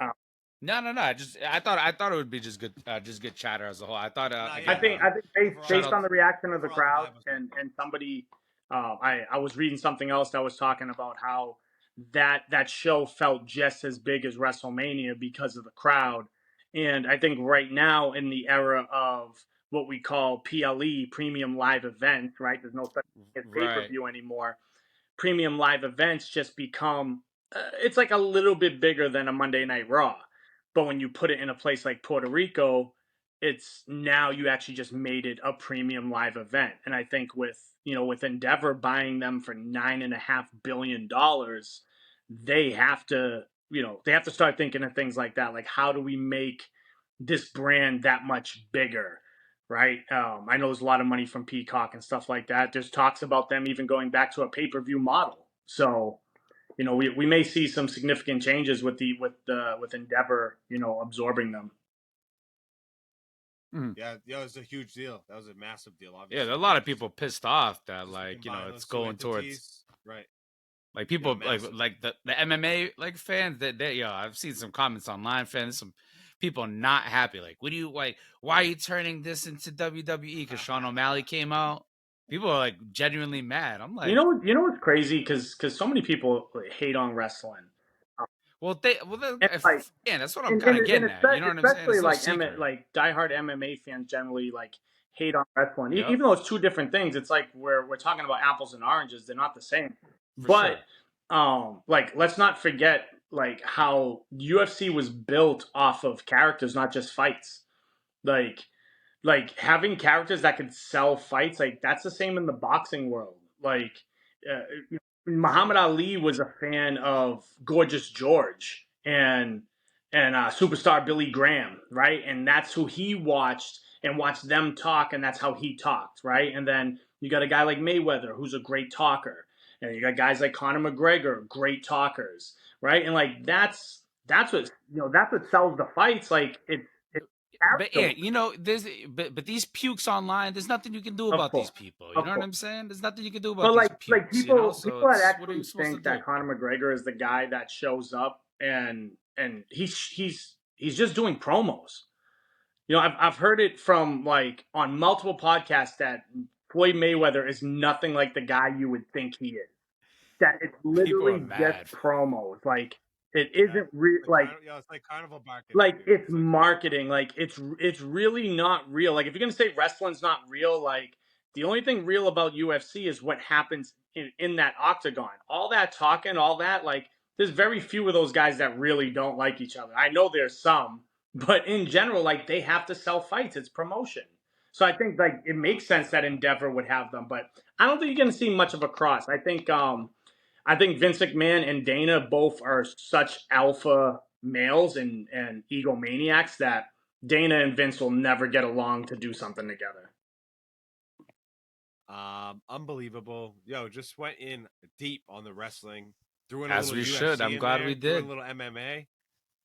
No. I thought it would be just good chatter as a whole. I thought Yeah, again, I think shout based out. on the reaction of the overall, the crowd vibe was good. and somebody, I was reading something else that was talking about how that show felt just as big as WrestleMania because of the crowd, and I think right now in the era of what we call PLE, premium live events, right? There's no such thing as pay per Right. view anymore. Premium live events just become it's like a little bit bigger than a Monday Night Raw. But when you put it in a place like Puerto Rico, it's now you actually just made it a premium live event. And I think with Endeavor buying them for $9.5 billion, they have to they have to start thinking of things like that. Like, how do we make this brand that much bigger? Right. I know there's a lot of money from Peacock and stuff like that. There's talks about them even going back to a pay-per-view model. So, we may see some significant changes with Endeavor, absorbing them. Mhm. Yeah, it was a huge deal. That was a massive deal, Yeah, there obviously, are a lot of because people pissed off that just to like combine it's those two going towards entities, right? like people Massive. like the MMA like fans that I've seen some comments online, fans, some people not happy. Like, what do you like? Why are you turning this into WWE? Because Sean O'Malley came out. People are like genuinely mad. I'm like, You know what's crazy? Because so many people hate on wrestling. And like, yeah, that's what I'm kind of and getting at. You know what I'm saying? especially It's no like secret. like diehard MMA fans generally like hate on wrestling, Yep, even though it's two different things. It's like we're talking about apples and oranges; they're not the same. for But sure. like let's not forget like how UFC was built off of characters, not just fights. Like having characters that could sell fights, like that's the same in the boxing world. Like uh, Muhammad Ali was a fan of Gorgeous George and superstar Billy Graham, right? And that's who he watched and watched them talk, and that's how he talked, right? And then you got a guy like Mayweather who's a great talker, and you got guys like Conor McGregor, great talkers, right? And like that's what that's what sells the fights. Like it's But yeah, character, there's but these pukes online. There's nothing you can do of about these course, people. You of know what course. I'm saying? There's nothing you can do about But these like pukes. So people that it's what are you actually supposed to think do? that Conor McGregor is the guy that shows up and he's just doing promos. I've heard it from like on multiple podcasts that Floyd Mayweather is nothing like the guy you would think he is. That it's People are literally just mad. promos. Like it Yeah, isn't it's like carnival marketing, like dude. it's It's like marketing. Like it's really not real. Like if you're gonna say wrestling's not real, like the only thing real about UFC is what happens in that octagon. All that talking, all that, like there's very few of those guys that really don't like each other. I know there's some, but in general, like they have to sell fights. It's promotion. So I think like it makes sense that Endeavor would have them, but I don't think you're gonna see much of a cross. I think Vince McMahon and Dana both are such alpha males and egomaniacs that Dana and Vince will never get along to do something together. Unbelievable. Yo, just went in deep on the wrestling. Threw in a As little we should. UFC I'm in glad there. we Threw in did. a little MMA.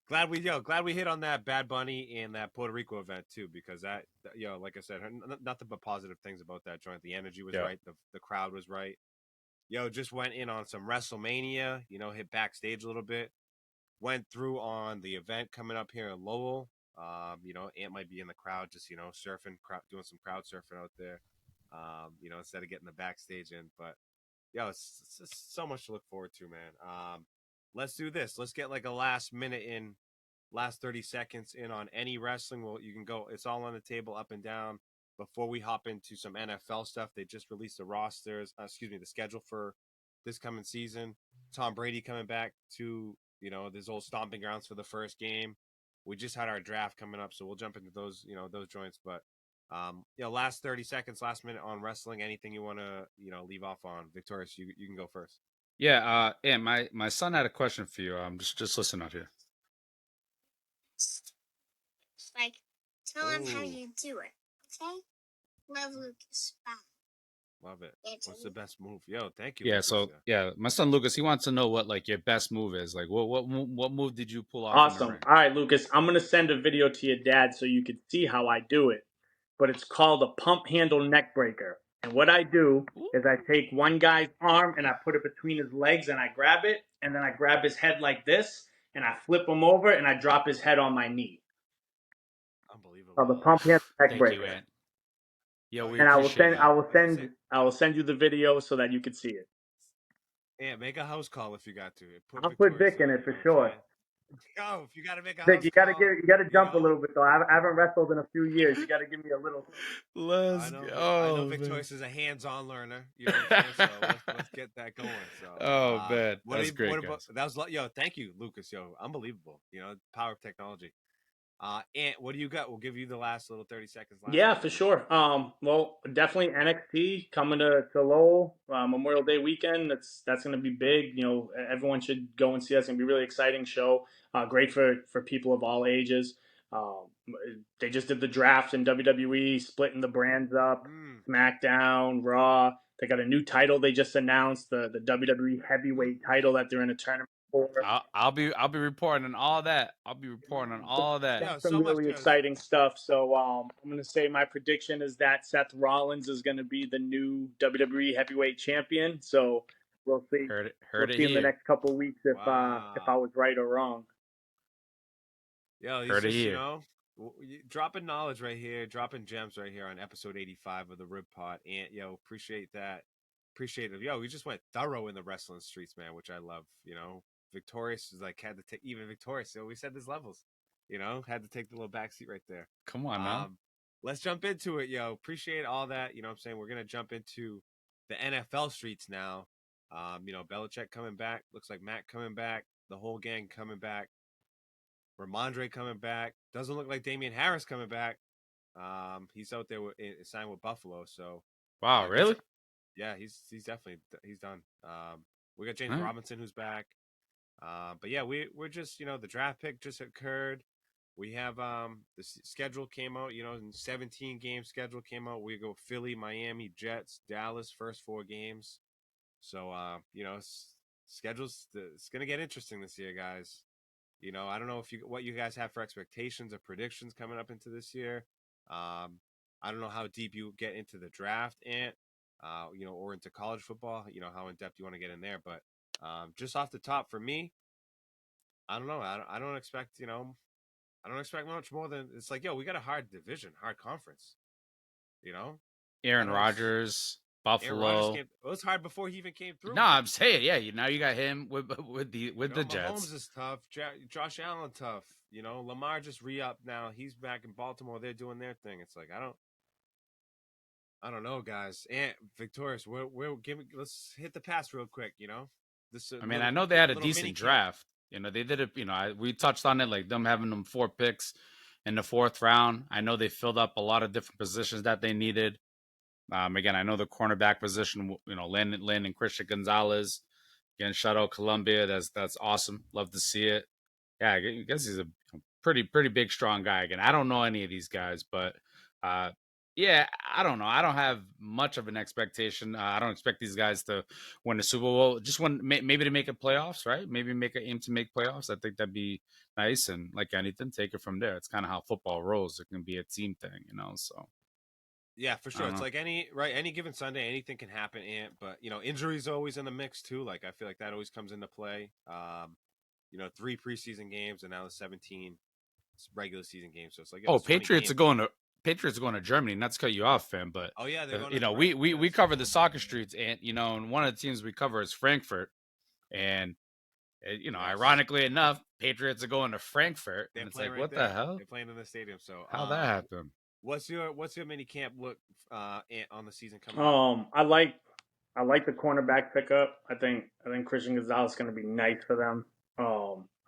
Glad we hit on that Bad Bunny and that Puerto Rico event too, because like I said, nothing but positive things about that joint. The energy was Yeah. right. The crowd was right. Yo, just went in on some WrestleMania. Hit backstage a little bit. Went through on the event coming up here in Lowell. Ant might be in the crowd, just surfing, doing some crowd surfing out there. Instead of getting the backstage in, but it's just so much to look forward to, man. Let's do this. Let's get like a last 30 seconds in on any wrestling. Well, you can go. It's all on the table, up and down. Before we hop into some NFL stuff, they just released the rosters. The schedule for this coming season. Tom Brady coming back to this old stomping grounds for the first game. We just had our draft coming up, so we'll jump into those joints. But last 30 seconds, last minute on wrestling. Anything you want to leave off on, Victorious? You can go first. Yeah. And my son had a question for you. Just listen out here. Like, tell him how you do it, okay? Love, Lucas. Bye. Love it. What's the best move? Yo, thank you. Yeah. Lucas. So my son Lucas, he wants to know what like your best move is. Like, what move did you pull off in the Awesome. ring? All right, Lucas, I'm going to send a video to your dad so you can see how I do it. But it's called a pump handle neck breaker. And what I do is I take one guy's arm and I put it between his legs and I grab it. And then I grab his head like this and I flip him over and I drop his head on my knee. Unbelievable. So the pump handle neck Thank breaker. you, Ant. Yo, we And appreciate you. I will send you the video so that you can see it. Yeah, make a house call if you got to. I'll put Vic in it for sure. Yo, if you got to make a Vic, house you call, gotta jump a little bit though. I haven't wrestled in a few years. You gotta give me a little. I know Victorious is a hands-on learner. You know what I'm saying? So let's get that going. So, man, that's great. What about that? Was thank you, Lucas. Yo, unbelievable. Power of technology. Ant, what do you got? We'll give you the last little 30 seconds. Yeah, for sure. Well, definitely NXT coming to Lowell Memorial Day weekend. That's going to be big. Everyone should go and see. That's going to be a really exciting show. Great for people of all ages. Um, they just did the draft in WWE, splitting the brands up. SmackDown, Raw. They got a new title they just announced, the WWE Heavyweight title that they're in a tournament for. I'll be reporting on all that. That's some really exciting stuff. So I'm going to say my prediction is that Seth Rollins is going to be the new WWE Heavyweight Champion. So we'll see. Heard it see here. in the next couple of weeks if I was right or wrong. Yeah, he's just dropping knowledge right here, dropping gems right here on episode 85 of the Rib Pod. And appreciate that. Appreciate it. Yo, we just went thorough in the wrestling streets, man, which I love. Victorious is like had to take even Victorious. We said there's levels. Had to take the little backseat right there. Come on now. Let's jump into it, yo. Appreciate all that. What I'm saying? We're gonna jump into the NFL streets now. Belichick coming back. Looks like Matt coming back. The whole gang coming back. Ramondre coming back. Doesn't look like Damian Harris coming back. He's out there signed with Buffalo. So wow, really? Yeah, he's definitely done. We got James Robinson who's back. But yeah, we're just the draft pick just occurred. We have the schedule came out. 17 game schedule came out. We go Philly, Miami, Jets, Dallas, first 4 games. So schedules. It's gonna get interesting this year, guys. I don't know what you guys have for expectations or predictions coming up into this year. I don't know how deep you get into the draft, Ant, or into college football. How in depth you want to get in there, but just off the top for me, I don't know. I don't expect I don't expect much more than it's like we got a hard division, hard conference. Aaron Rodgers. Buffalo. Aaron Rodgers it was hard before he even came through. No, I'm saying, now you got him with the Jets. Mahomes is tough. Josh Allen tough. Lamar just re-up now. He's back in Baltimore. They're doing their thing. It's like I don't know, guys. And Victorious, let's hit the pass real quick. I know they had a decent draft. They did it. We touched on it, like them having them 4 picks in the 4th round. I know they filled up a lot of different positions that they needed. Again, I know the cornerback position, Landon Christian Gonzalez, again, shout out Columbia. That's awesome. Love to see it. Yeah, I guess he's a pretty big, strong guy. Again, I don't know any of these guys, but Yeah, I don't know. I don't have much of an expectation. I don't expect these guys to win the Super Bowl. Just maybe to make it playoffs, right? Maybe make an aim to make playoffs. I think that'd be nice. And like anything, take it from there. It's kind of how football rolls. It can be a team thing, So Yeah, for I sure. don't It's know. like any given Sunday, anything can happen. And but injuries always in the mix too. Like I feel like that always comes into play. 3 preseason games and now the 17 regular season games. So it's like Oh, it's 20 games. Patriots are going to Germany. Not to cut you off, fam, but Oh yeah, they're going to we yes. cover the soccer streets, and and one of the teams we cover is Frankfurt, and Yes. ironically enough, Patriots are going to Frankfurt, They're and it's playing like, right what there. the hell? They're playing in the stadium. So How'd that happen? what's your mini camp look on the season coming up? I like the cornerback pickup. I think Christian Gonzalez is going to be nice for them.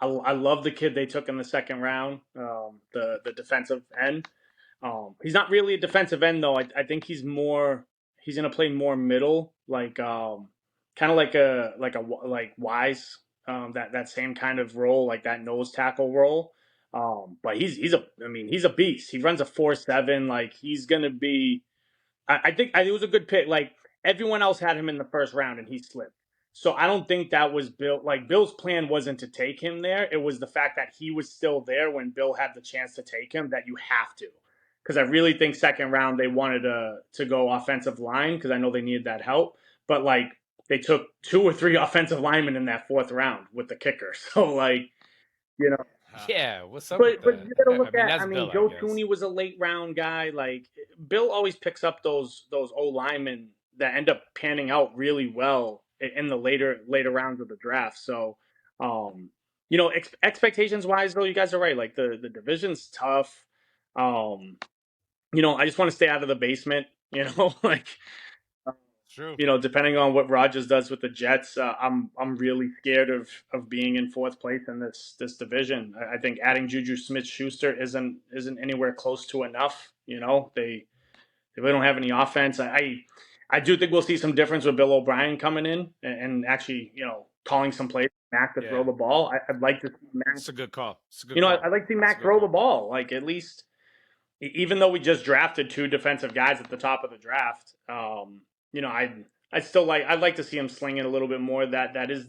I love the kid they took in the second round, the defensive end. He's not really a defensive end though. I think he's going to play more middle, like kind of like Wise, that same kind of role, like that nose tackle role. But he's a beast. He runs a 4.7. Like he's gonna be. I think it was a good pick. Like everyone else had him in the first round and he slipped. So I don't think that was Bill. Like Bill's plan wasn't to take him there. It was the fact that he was still there when Bill had the chance to take him. That you have to, because I really think second round they wanted to go offensive line because I know they needed that help. But like they took 2 or 3 offensive linemen in that fourth round with the kicker. So like you know. Yeah, what's up with But that? you gotta I look mean, at. that's I mean, Bill, I Joe guess. Tooney was a late round guy. Like Bill always picks up those O linemen that end up panning out really well in the later rounds of the draft. So, expectations wise though, you guys are right. Like the division's tough. I just want to stay out of the basement. Like True. depending on what Rodgers does with the Jets, I'm really scared of being in fourth place in this division. I think adding Juju Smith-Schuster isn't anywhere close to enough. They really don't have any offense. I do think we'll see some difference with Bill O'Brien coming in and actually calling some plays for Mac to throw the ball. I'd like to see Mac. It's a good call. It's a good call. I'd like to see Mac throw the ball. Like at least, even though we just drafted 2 defensive guys at the top of the draft, I'd like to see him sling it a little bit more. That is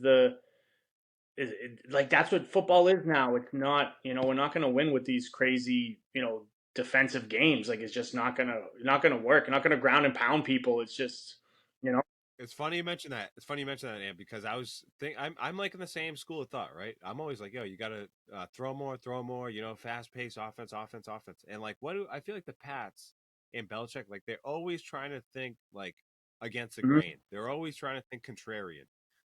like that's what football is now. It's not, we're not going to win with these crazy, defensive games. Like it's just not gonna work. You're not gonna ground and pound people. It's just, It's funny you mention that. Ant, because I'm like in the same school of thought, right? I'm always like, yo, you gotta throw more, fast paced offense, and like, I feel like the Pats and Belichick, like they're always trying to think like against the grain. They're always trying to think contrarian.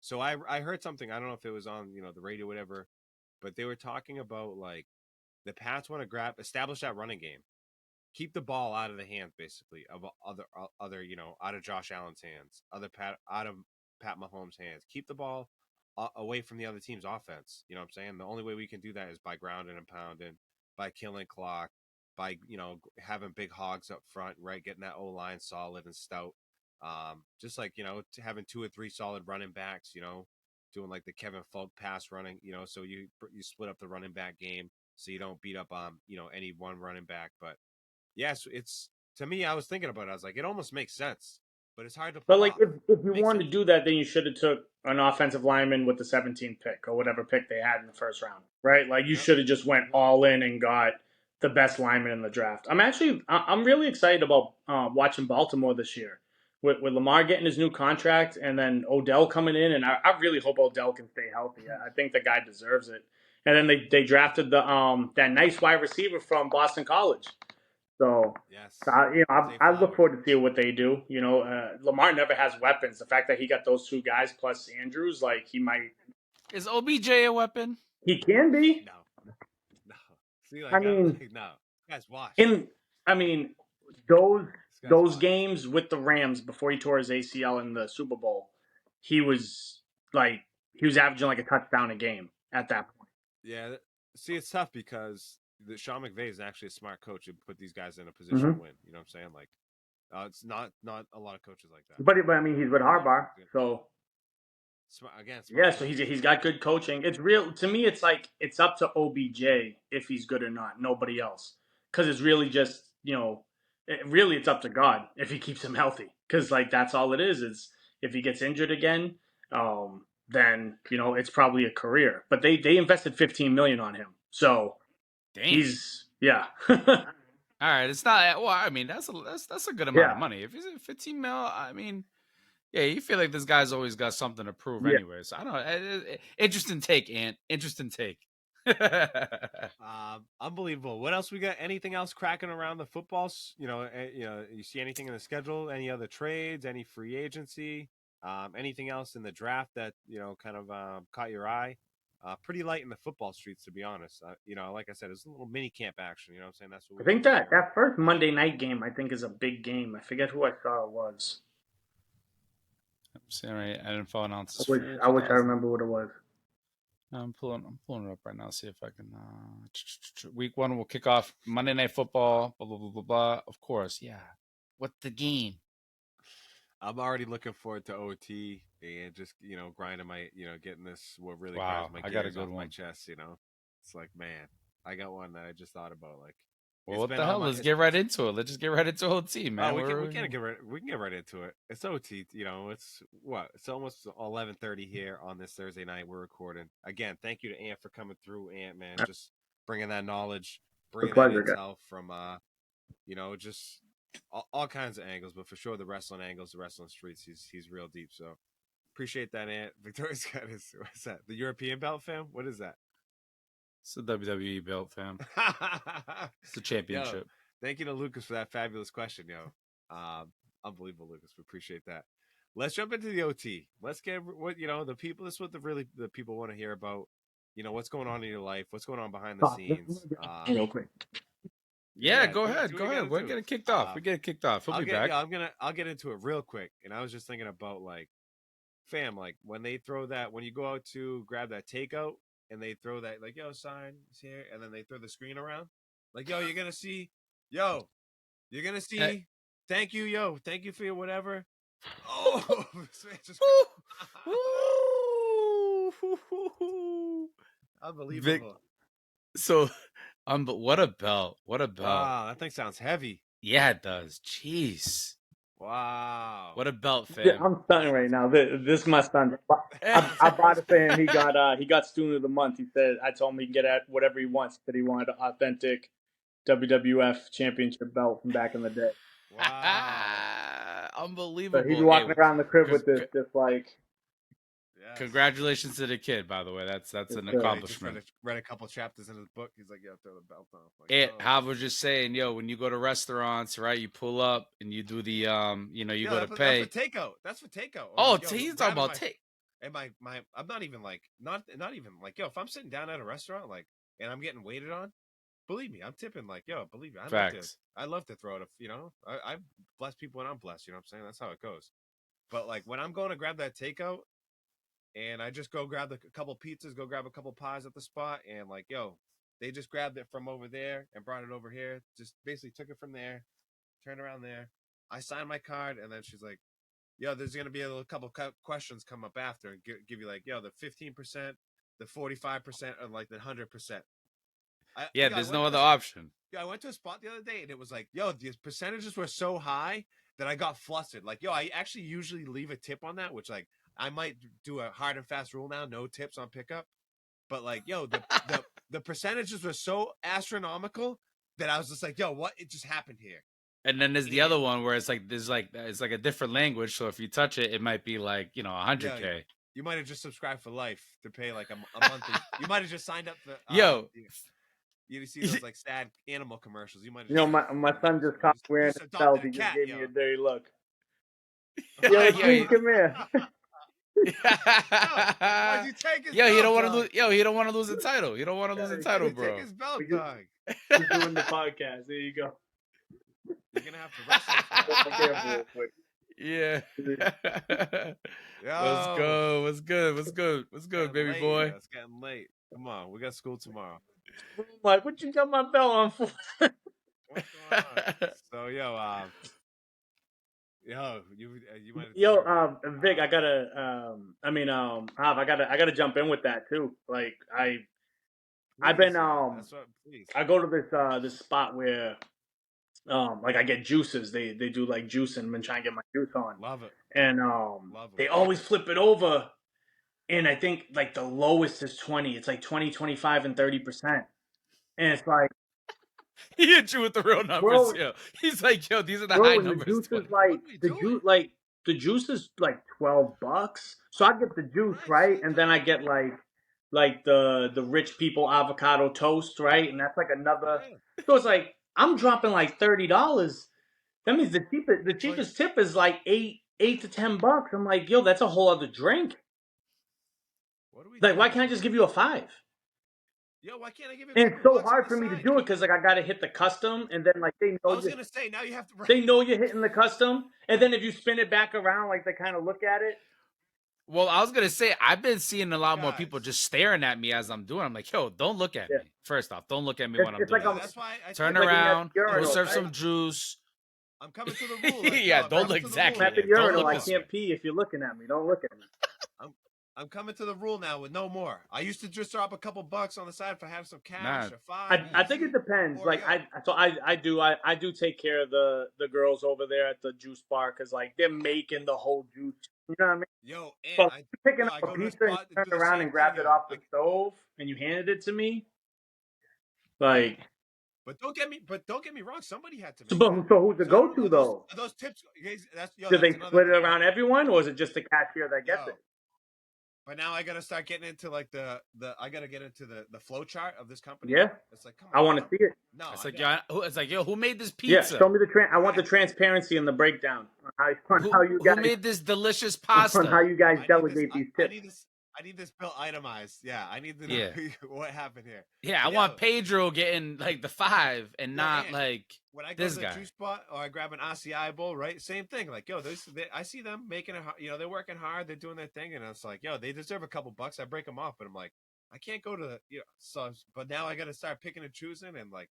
So I heard something. I don't know if it was on the radio, or whatever, but they were talking about like the Pats want to establish that running game, keep the ball out of the hands basically of other out of Josh Allen's hands, out of Pat Mahomes' hands. Keep the ball away from the other team's offense. You know what I'm saying? The only way we can do that is by grounding and pounding, by killing clock, by having big hogs up front, right? Getting that O line solid and stout. Just like having 2 or 3 solid running backs. Doing like the Kevin Falk pass running. So you split up the running back game so you don't beat up on any one running back, but yes, it's to me. I was thinking about it. I was like, it almost makes sense, but it's hard to But pull like off. if you Makes wanted sense. to do that, then you should have took an offensive lineman with the 17th pick or whatever pick they had in the first round, right? Like you should have just went all in and got the best lineman in the draft. I'm really excited about watching Baltimore this year with Lamar getting his new contract and then Odell coming in, and I really hope Odell can stay healthy. I think the guy deserves it. And then they drafted that nice wide receiver from Boston College. So, Yes, I look forward to seeing what they do. Lamar never has weapons. The fact that he got those 2 guys plus Andrews, like he might. Is OBJ a weapon? He can be. No. See, like I mean, like, no, guys, watch. Those games with the Rams before he tore his ACL in the Super Bowl, he was averaging like a touchdown a game at that point. Yeah, see, it's tough because Sean McVay is actually a smart coach and put these guys in a position to win. You know what I'm saying? Like, it's not a lot of coaches like that. But I mean, he's with Harbaugh, so. Smart Yeah, so he's got good coaching. It's real to me. It's like it's up to OBJ if he's good or not. Nobody else, because it's really just really it's up to God if he keeps him healthy, because like that's all it is. Is if he gets injured again, then it's probably a career. But they invested 15 million on him, so Damn. he's yeah. All right, it's not. Well, I mean, that's a good amount of Yeah. money. If he's at 15 mil, I mean, yeah, you feel like this guy's always got something to prove Yeah. anyway. So I don't know. Interesting take, Ant. Interesting take. Unbelievable. What else we got? Anything else cracking around the footballs? You see anything in the schedule? Any other trades? Any free agency? Anything else in the draft that kind of caught your eye? Pretty light in the football streets, to be honest. Like I said, it's a little mini camp action. You know what I'm saying? That's what I we think like to do. that first Monday night game I think is a big game. I forget who I saw it was. Sorry, I didn't follow announces. I wish I remember what it was. I'm pulling it up right now. See if I can. Week 1 will kick off Monday Night Football. Blah blah blah blah blah. Of course, yeah. What the game? I'm already looking forward to OT and just grinding my getting this what really Wow, grinds my I got a gears good off my one. chest. It's like, man, I got one that I just thought about. Like, Well, it's what been the on hell? my. Let's get right into it. Let's just get right into OT, man. Oh, we can get right into it. It's OT. It's what? It's almost 11:30 here on this Thursday night. We're recording again. Thank you to Ant for coming through. Ant, man, just bringing that knowledge, bringing that pleasure, guys. intel from just all kinds of angles, but for sure the wrestling angles, the wrestling streets. He's real deep. So appreciate that, Ant. Victoria's got his what's that? The European belt, fam? What is that? It's the WWE belt, fam. It's the championship. Yo, thank you to Lucas for that fabulous question, yo. Unbelievable, Lucas. We appreciate that. Let's jump into the OT. Let's get what the people. This is what the people want to hear about. What's going on in your life? What's going on behind the scenes? Real quick. Yeah, go ahead. We're getting kicked off. He'll be back. Yeah, I'll get into it real quick. And I was just thinking about like, fam, like when they throw that, when you go out to grab that takeout and they throw that like, yo, sign is here, and then they throw the screen around, like, yo, you're gonna see, thank you, thank you for your whatever. Oh, unbelievable. So, but what a belt! What a belt! Wow, that thing sounds heavy. Yeah, it does. Jeez. Wow. What a belt, fam. Yeah, I'm stunning right now. This is my son. I bought it for him. He got student of the month. He said I told him he can get at whatever he wants. That he wanted an authentic WWF championship belt from back in the day. Wow. Unbelievable. So he's walking around the crib with this, just like. Yes. Congratulations to the kid, by the way. That's an accomplishment. He just read a couple chapters in his book. He's like, "Yo, throw the belt on." Like, Hav was just saying, yo, when you go to restaurants, right? You pull up and you do the, you go to pay. That's for takeout. That's for takeout. Oh, he's talking about take. And my, I'm not even like, not even like, yo, if I'm sitting down at a restaurant, like, and I'm getting waited on, believe me, I'm tipping like, yo, believe me, I love to throw it. I bless people when I'm blessed. You know what I'm saying? That's how it goes. But like when I'm going to grab that takeout. And I just go grab a couple pizzas, go grab a couple pies at the spot, and like, yo, they just grabbed it from over there and brought it over here. Just basically took it from there, turned around there. I signed my card, and then she's like, yo, there's gonna be a couple questions come up after and give you like, yo, the 15%, the 45%, or like the 100%. There's no other option. Yeah, I went to a spot the other day, and it was like, yo, these percentages were so high that I got flustered. Like, yo, I actually usually leave a tip on that, which like. I might do a hard and fast rule now, no tips on pickup. But like, yo, the percentages were so astronomical that I was just like, yo, what? It just happened here. And then there's the other one where it's like it's like a different language. So if you touch it, it might be like 100K. Yeah, you might have just subscribed for life to pay like a month. You might have just signed up for. You see those like sad animal commercials. You might. My son just caught wearing a Celts. He just gave me a dirty look. Yo, come here. Why'd you take his belt, he don't want to lose. He don't want to lose the title. He don't want to lose the title, bro. Take his belt, dog. He's doing the podcast. There you go. You're gonna have to wrestle. Yeah. What's good, baby boy? It's getting late. Come on, we got school tomorrow. Like, what you got my belt on for? What's going on? So, you might. Vic, I gotta. I gotta jump in with that too. Like, I've been. I go to this spot where Like I get juices. They do like juice and been trying to get my juice on. Love it. And Love they it. always flip it over. And I think like the lowest is 20. It's like 20, 25, and 30%. And it's like, He hit you with the real numbers, bro, yo. He's like, yo, these are the high bro, and the numbers. juice is 20. like What are we doing? the juice is like $12. So I get the juice, Nice. right? That's And not then I bad. get like the rich people avocado toast, right? And that's like another. Yeah. So it's like I'm dropping like $30. That means the Well, cheapest tip is like eight to $10. I'm like, yo, that's a whole other drink. what are we Like, doing? why can't I just give you a 5? Yo, why can't I give you a And couple it's so bucks on hard the for me to side? do it because like I gotta hit the custom, and then like I was gonna say now you have to. they know you're hitting the custom, and then if you spin it back around, like they kind of look at it. Well, I was gonna say I've been seeing a lot more people Guys. just staring at me as I'm doing. I'm like, yo, don't look at Yeah. me. First off, don't look at me It's, when I'm it's doing like Yo, I'm this. that's why I Turn it's told like you. when you're at around. the Yo, We'll urinal, serve right? some juice. I'm coming to the rule. Like, Yeah, yo, don't coming look to the exactly. rule. I'm at the Don't urinal. look I this can't way. pee if you're looking at me. Don't look at me. I'm coming to the rule now with no more. I used to just drop a couple bucks on the side for have some cash Nah, or 5 I think easy. it depends. Or Like yo, I do take care of the girls over there at the juice bar because like they're making the whole juice. You know what I mean? yo, and But I picking yo, up I a go to a pizza and you spot to turned do the around same and thing, grabbed it yo. off the stove and you handed it to me, Yeah. like. But don't get me wrong. Somebody had to So, make that. so who's the So I don't know. go-to though? Those tips. That's Do they that's another split it thing. around everyone, or is it just the cashier that gets Yo, it? but now I gotta start getting into like the I gotta get into the flow chart of this company Yeah, now. It's like, come I on, want to bro. see it. No, it's I like, got yo, it's like, yo, who made this Yeah, pizza? show me the I want the correct. transparency and the breakdown on how you Who guys made this delicious on how pasta? you guys I need this. delegate these I tips. need this. I need this bill itemized. Yeah, I need to know Yeah, what happened here. yeah. I But want yo, Pedro getting like the 5 and yo, not and like when I go to this the guy. juice spot or I grab an acai bowl, right? Same thing. Like, yo, I see them making it. You know, they're working hard. They're doing their thing, and it's like, yo, they deserve a couple bucks. I break them off, but I'm like, I can't go to the, so. But now I got to start picking and choosing, and like,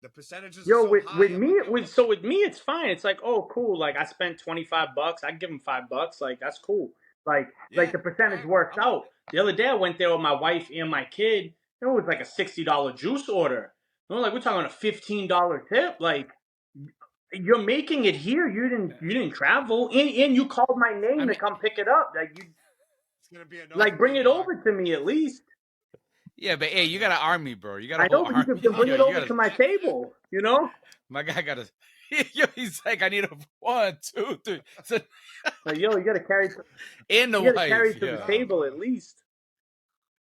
the percentages are Yo, so with high. I'm me, like, yo, what? with me, it's fine. It's like, oh, cool. Like I spent $25. I give them $5. Like that's cool. Like Yeah, the percentage right. works I'm out. The other day I went there with my wife and my kid. It was like a $60 juice order. You know, like we're talking a $15 tip. Like you're making it here. You didn't travel, and you called my I name to mean, come pick it up. Like you It's gonna be a no like for bring me, it dog. over to me at least. yeah, but hey, I you got got an you. army, bro. You got a I whole know, but you army. can bring No, it Yo, you over got to my table. You know. my guy got a. Yo, he's like, I need a 1, 2, 3. So, Like, yo, you got to carry. and the You got to carry wife, it to the yeah. no, table bro. at least.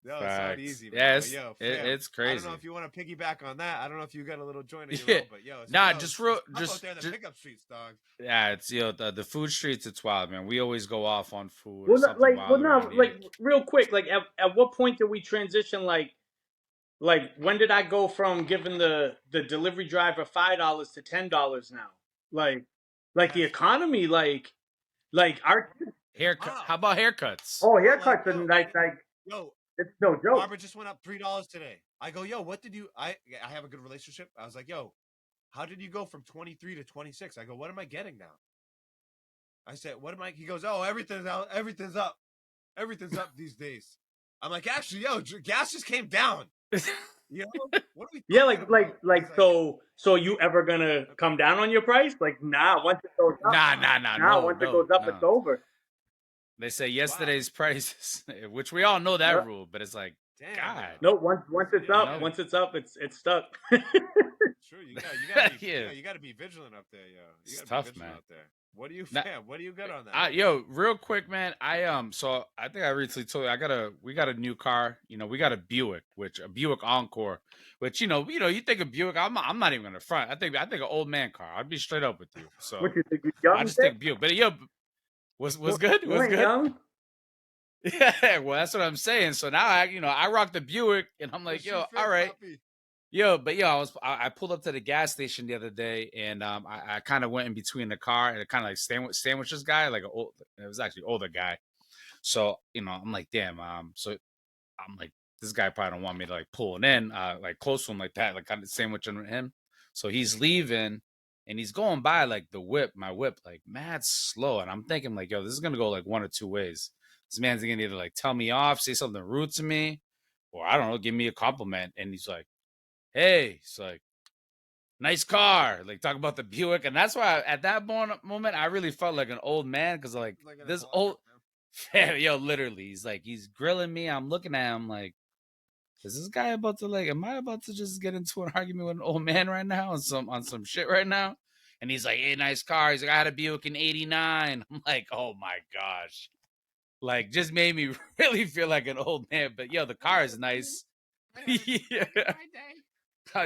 No, it's not Facts. easy, man. But Yes, yo, fam, it's I don't know crazy. if you want to piggyback on that. I don't know if you got a little joint of your Yeah. own, but yo, Nah, just real, it's tough out there in the just pickup streets, dog. yeah. It's the food streets. It's wild, man. We always go off on food or Well, something wild no, around here. like real quick, like at what point did we transition? Like when did I go from giving the delivery driver $5 to $10 now? Like the Yes. economy, like our Haircut. Wow. How about haircuts? oh Well, like, haircuts and like yo, it's no joke. barber just went up $3 today. I go, yo, what did you? I have a good relationship. I was like, yo, how did you go from 23 to 26? I go, what am I getting now? I said, what am I? He goes, oh, everything's out, everything's up these days. I'm like, actually, yo, gas just came down. You know what are we Yeah, talking about? He's so you ever gonna come down on your price? Like nah, once it goes up, once it goes up, it's no. over. They say wow, yesterday's prices, which we all know that Yep. rule, but it's like, damn, God, bro. No, once it's Yeah, up, it's stuck. True, you gotta be, yeah, you gotta be vigilant up there, yo. You it's gotta be tough, vigilant man. out there. What do you, Now, fam? What do you got on that? yo, real quick, man. So I think I recently told you we got a new car. You know, we got a Buick Encore, which you think of Buick. I'm not even gonna front. I think an old man car. I'd be straight up with you. So What you think? You I young? just think Buick, but yo, was good, You was ain't good. young. Yeah, well, that's what I'm saying. So now I rock the Buick, and I'm like, yo, all right. Yo, but I pulled up to the gas station the other day, and I kind of went in between the car and kind of like sandwiches guy, like it was actually older guy. So I'm like, damn. So I'm like, this guy probably don't want me to like pull it in, like close to him like that, like kind of sandwiching him. So he's leaving, and he's going by like my whip, like mad slow, and I'm thinking like, yo, this is gonna go like one or two ways. This man's gonna either like tell me off, say something rude to me, or I don't know, give me a compliment. And he's like, hey, it's like, nice car. Like talk about the Buick, and that's why at that moment I really felt like an old man because like Like this old, yo, literally, he's grilling me. I'm looking at him like, is this guy about to like? Am I about to just get into an argument with an old man right now on some shit right now? And he's like, hey, nice car. He's like, I had a Buick in '89. I'm like, oh my gosh. Like, just made me really feel like an old man. But yo, the car is nice. Yeah.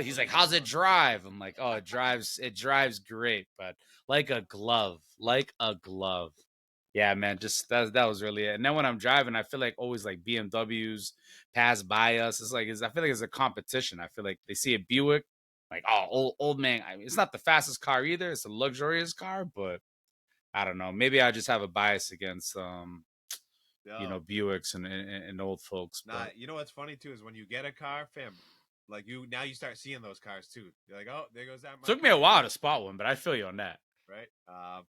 He's like, how's it drive? I'm like, oh, it drives great, but like a glove. Yeah, man, just that was really it. And then when I'm driving, I feel like always like BMWs pass by us. I feel like it's a competition. I feel like they see a Buick, like, oh, old man. I mean, it's not the fastest car either. It's a luxurious car, but I don't know. Maybe I just have a bias against Buicks and old folks. Nah, But you know what's funny too is when you get a car, fam, like you start seeing those cars too. You're like, oh, there goes that. Took me a while to spot one, but I feel you on that. Right?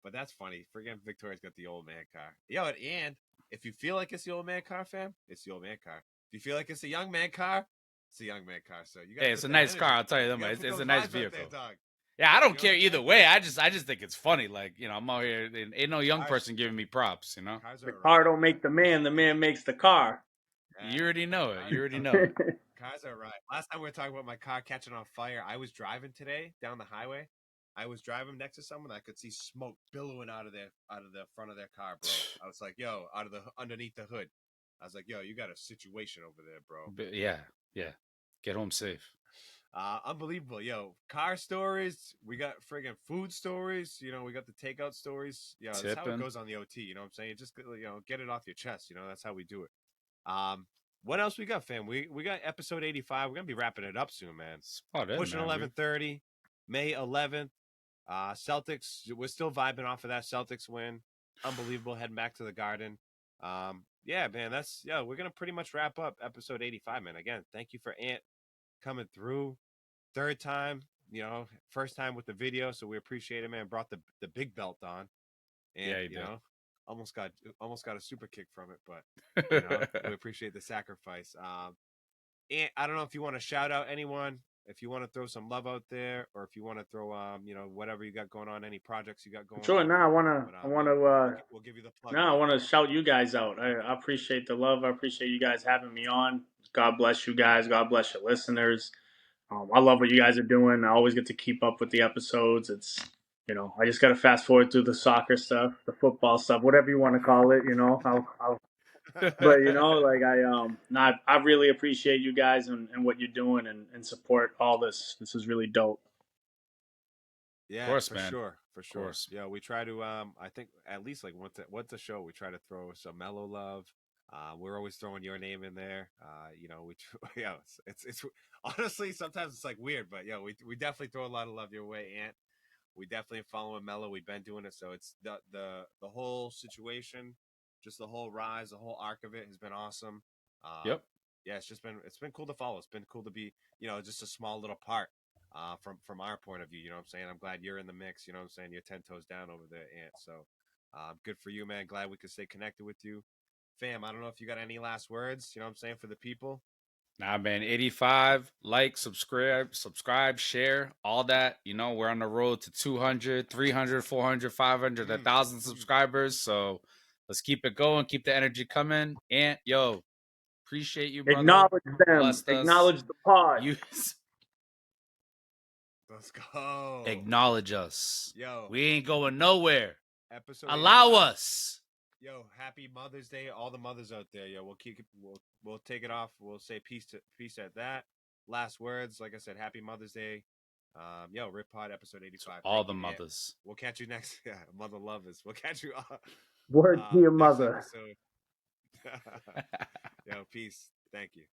But that's funny. Friggin' Victoria's got the old man car. Yo, and if you feel like it's the old man car, fam, it's the old man car. If you feel like it's a young man car, it's a young man car. So you got. Hey, it's a nice car. I'll tell you that. It's a nice vehicle. There, dog. Yeah, I don't care either way. I just think it's funny. Like, I'm out here. Ain't no young person giving me props. The car don't make the man. The man makes the car. You already know it. Cars are right. Last time we were talking about my car catching on fire, I was driving today down the highway. I was driving next to someone. I could see smoke billowing out of the front of their car, bro. I was like, yo, underneath the hood. I was like, yo, you got a situation over there, bro. But yeah. Get home safe. Unbelievable, yo. Car stories. We got friggin' food stories. We got the takeout stories. Yeah, that's how it goes on the OT. You know what I'm saying? Just get it off your chest. That's how we do it. What else we got, fam? We got episode 85. We're gonna be wrapping it up soon, man. Pushing 11:30, May 11th. Celtics. We're still vibing off of that Celtics win. Unbelievable. Heading back to the Garden. Yeah, man. We're gonna pretty much wrap up episode 85, man. Again, thank you for Ant coming through. Third time, first time with the video, so we appreciate it, man. Brought the big belt on, and almost got a super kick from it, but we appreciate the sacrifice. And I don't know if you want to shout out anyone, if you want to throw some love out there, or if you want to throw whatever you got going on, any projects you got going on. Sure. No, I want to. We'll give you the plug. No, I want to shout you guys out. I appreciate the love. I appreciate you guys having me on. God bless you guys. God bless your listeners. I love what you guys are doing. I always get to keep up with the episodes. It's I just got to fast forward through the soccer stuff, the football stuff, whatever you want to call it. But I really appreciate you guys and what you're doing and support all this. This is really dope. Yeah, of course, for man. sure. Yeah, we try to I think at least like once a show we try to throw some mellow love. We're always throwing your name in there. It's honestly sometimes it's like weird, but we definitely throw a lot of love your way, Ant. We definitely following Mello. We've been doing it, so it's the whole situation, just the whole rise, the whole arc of it has been awesome. Yep. Yeah, it's been cool to follow. It's been cool to be just a small little part from our point of view. You know what I'm saying? I'm glad you're in the mix. You know what I'm saying? You're 10 toes down over there, Ant. So good for you, man. Glad we could stay connected with you. Fam, I don't know if you got any last words, you know what I'm saying, for the people. Nah, man, 85, like, subscribe, share, all that. We're on the road to 200, 300, 400, 500, 1,000 subscribers. So let's keep it going. Keep the energy coming. And, appreciate you, brother. Acknowledge them. Acknowledge the pod. Let's go. Acknowledge us. Yo. We ain't going nowhere. Episode Allow 85. us. Yo, happy Mother's Day, all the mothers out there. Yo, we'll take it off. We'll say peace at that. Last words, like I said, happy Mother's Day. Rip Pod episode 85. All the mothers. We'll catch you next. Yeah, mother lovers. We'll catch you. Word to your mother. Yo, peace. Thank you.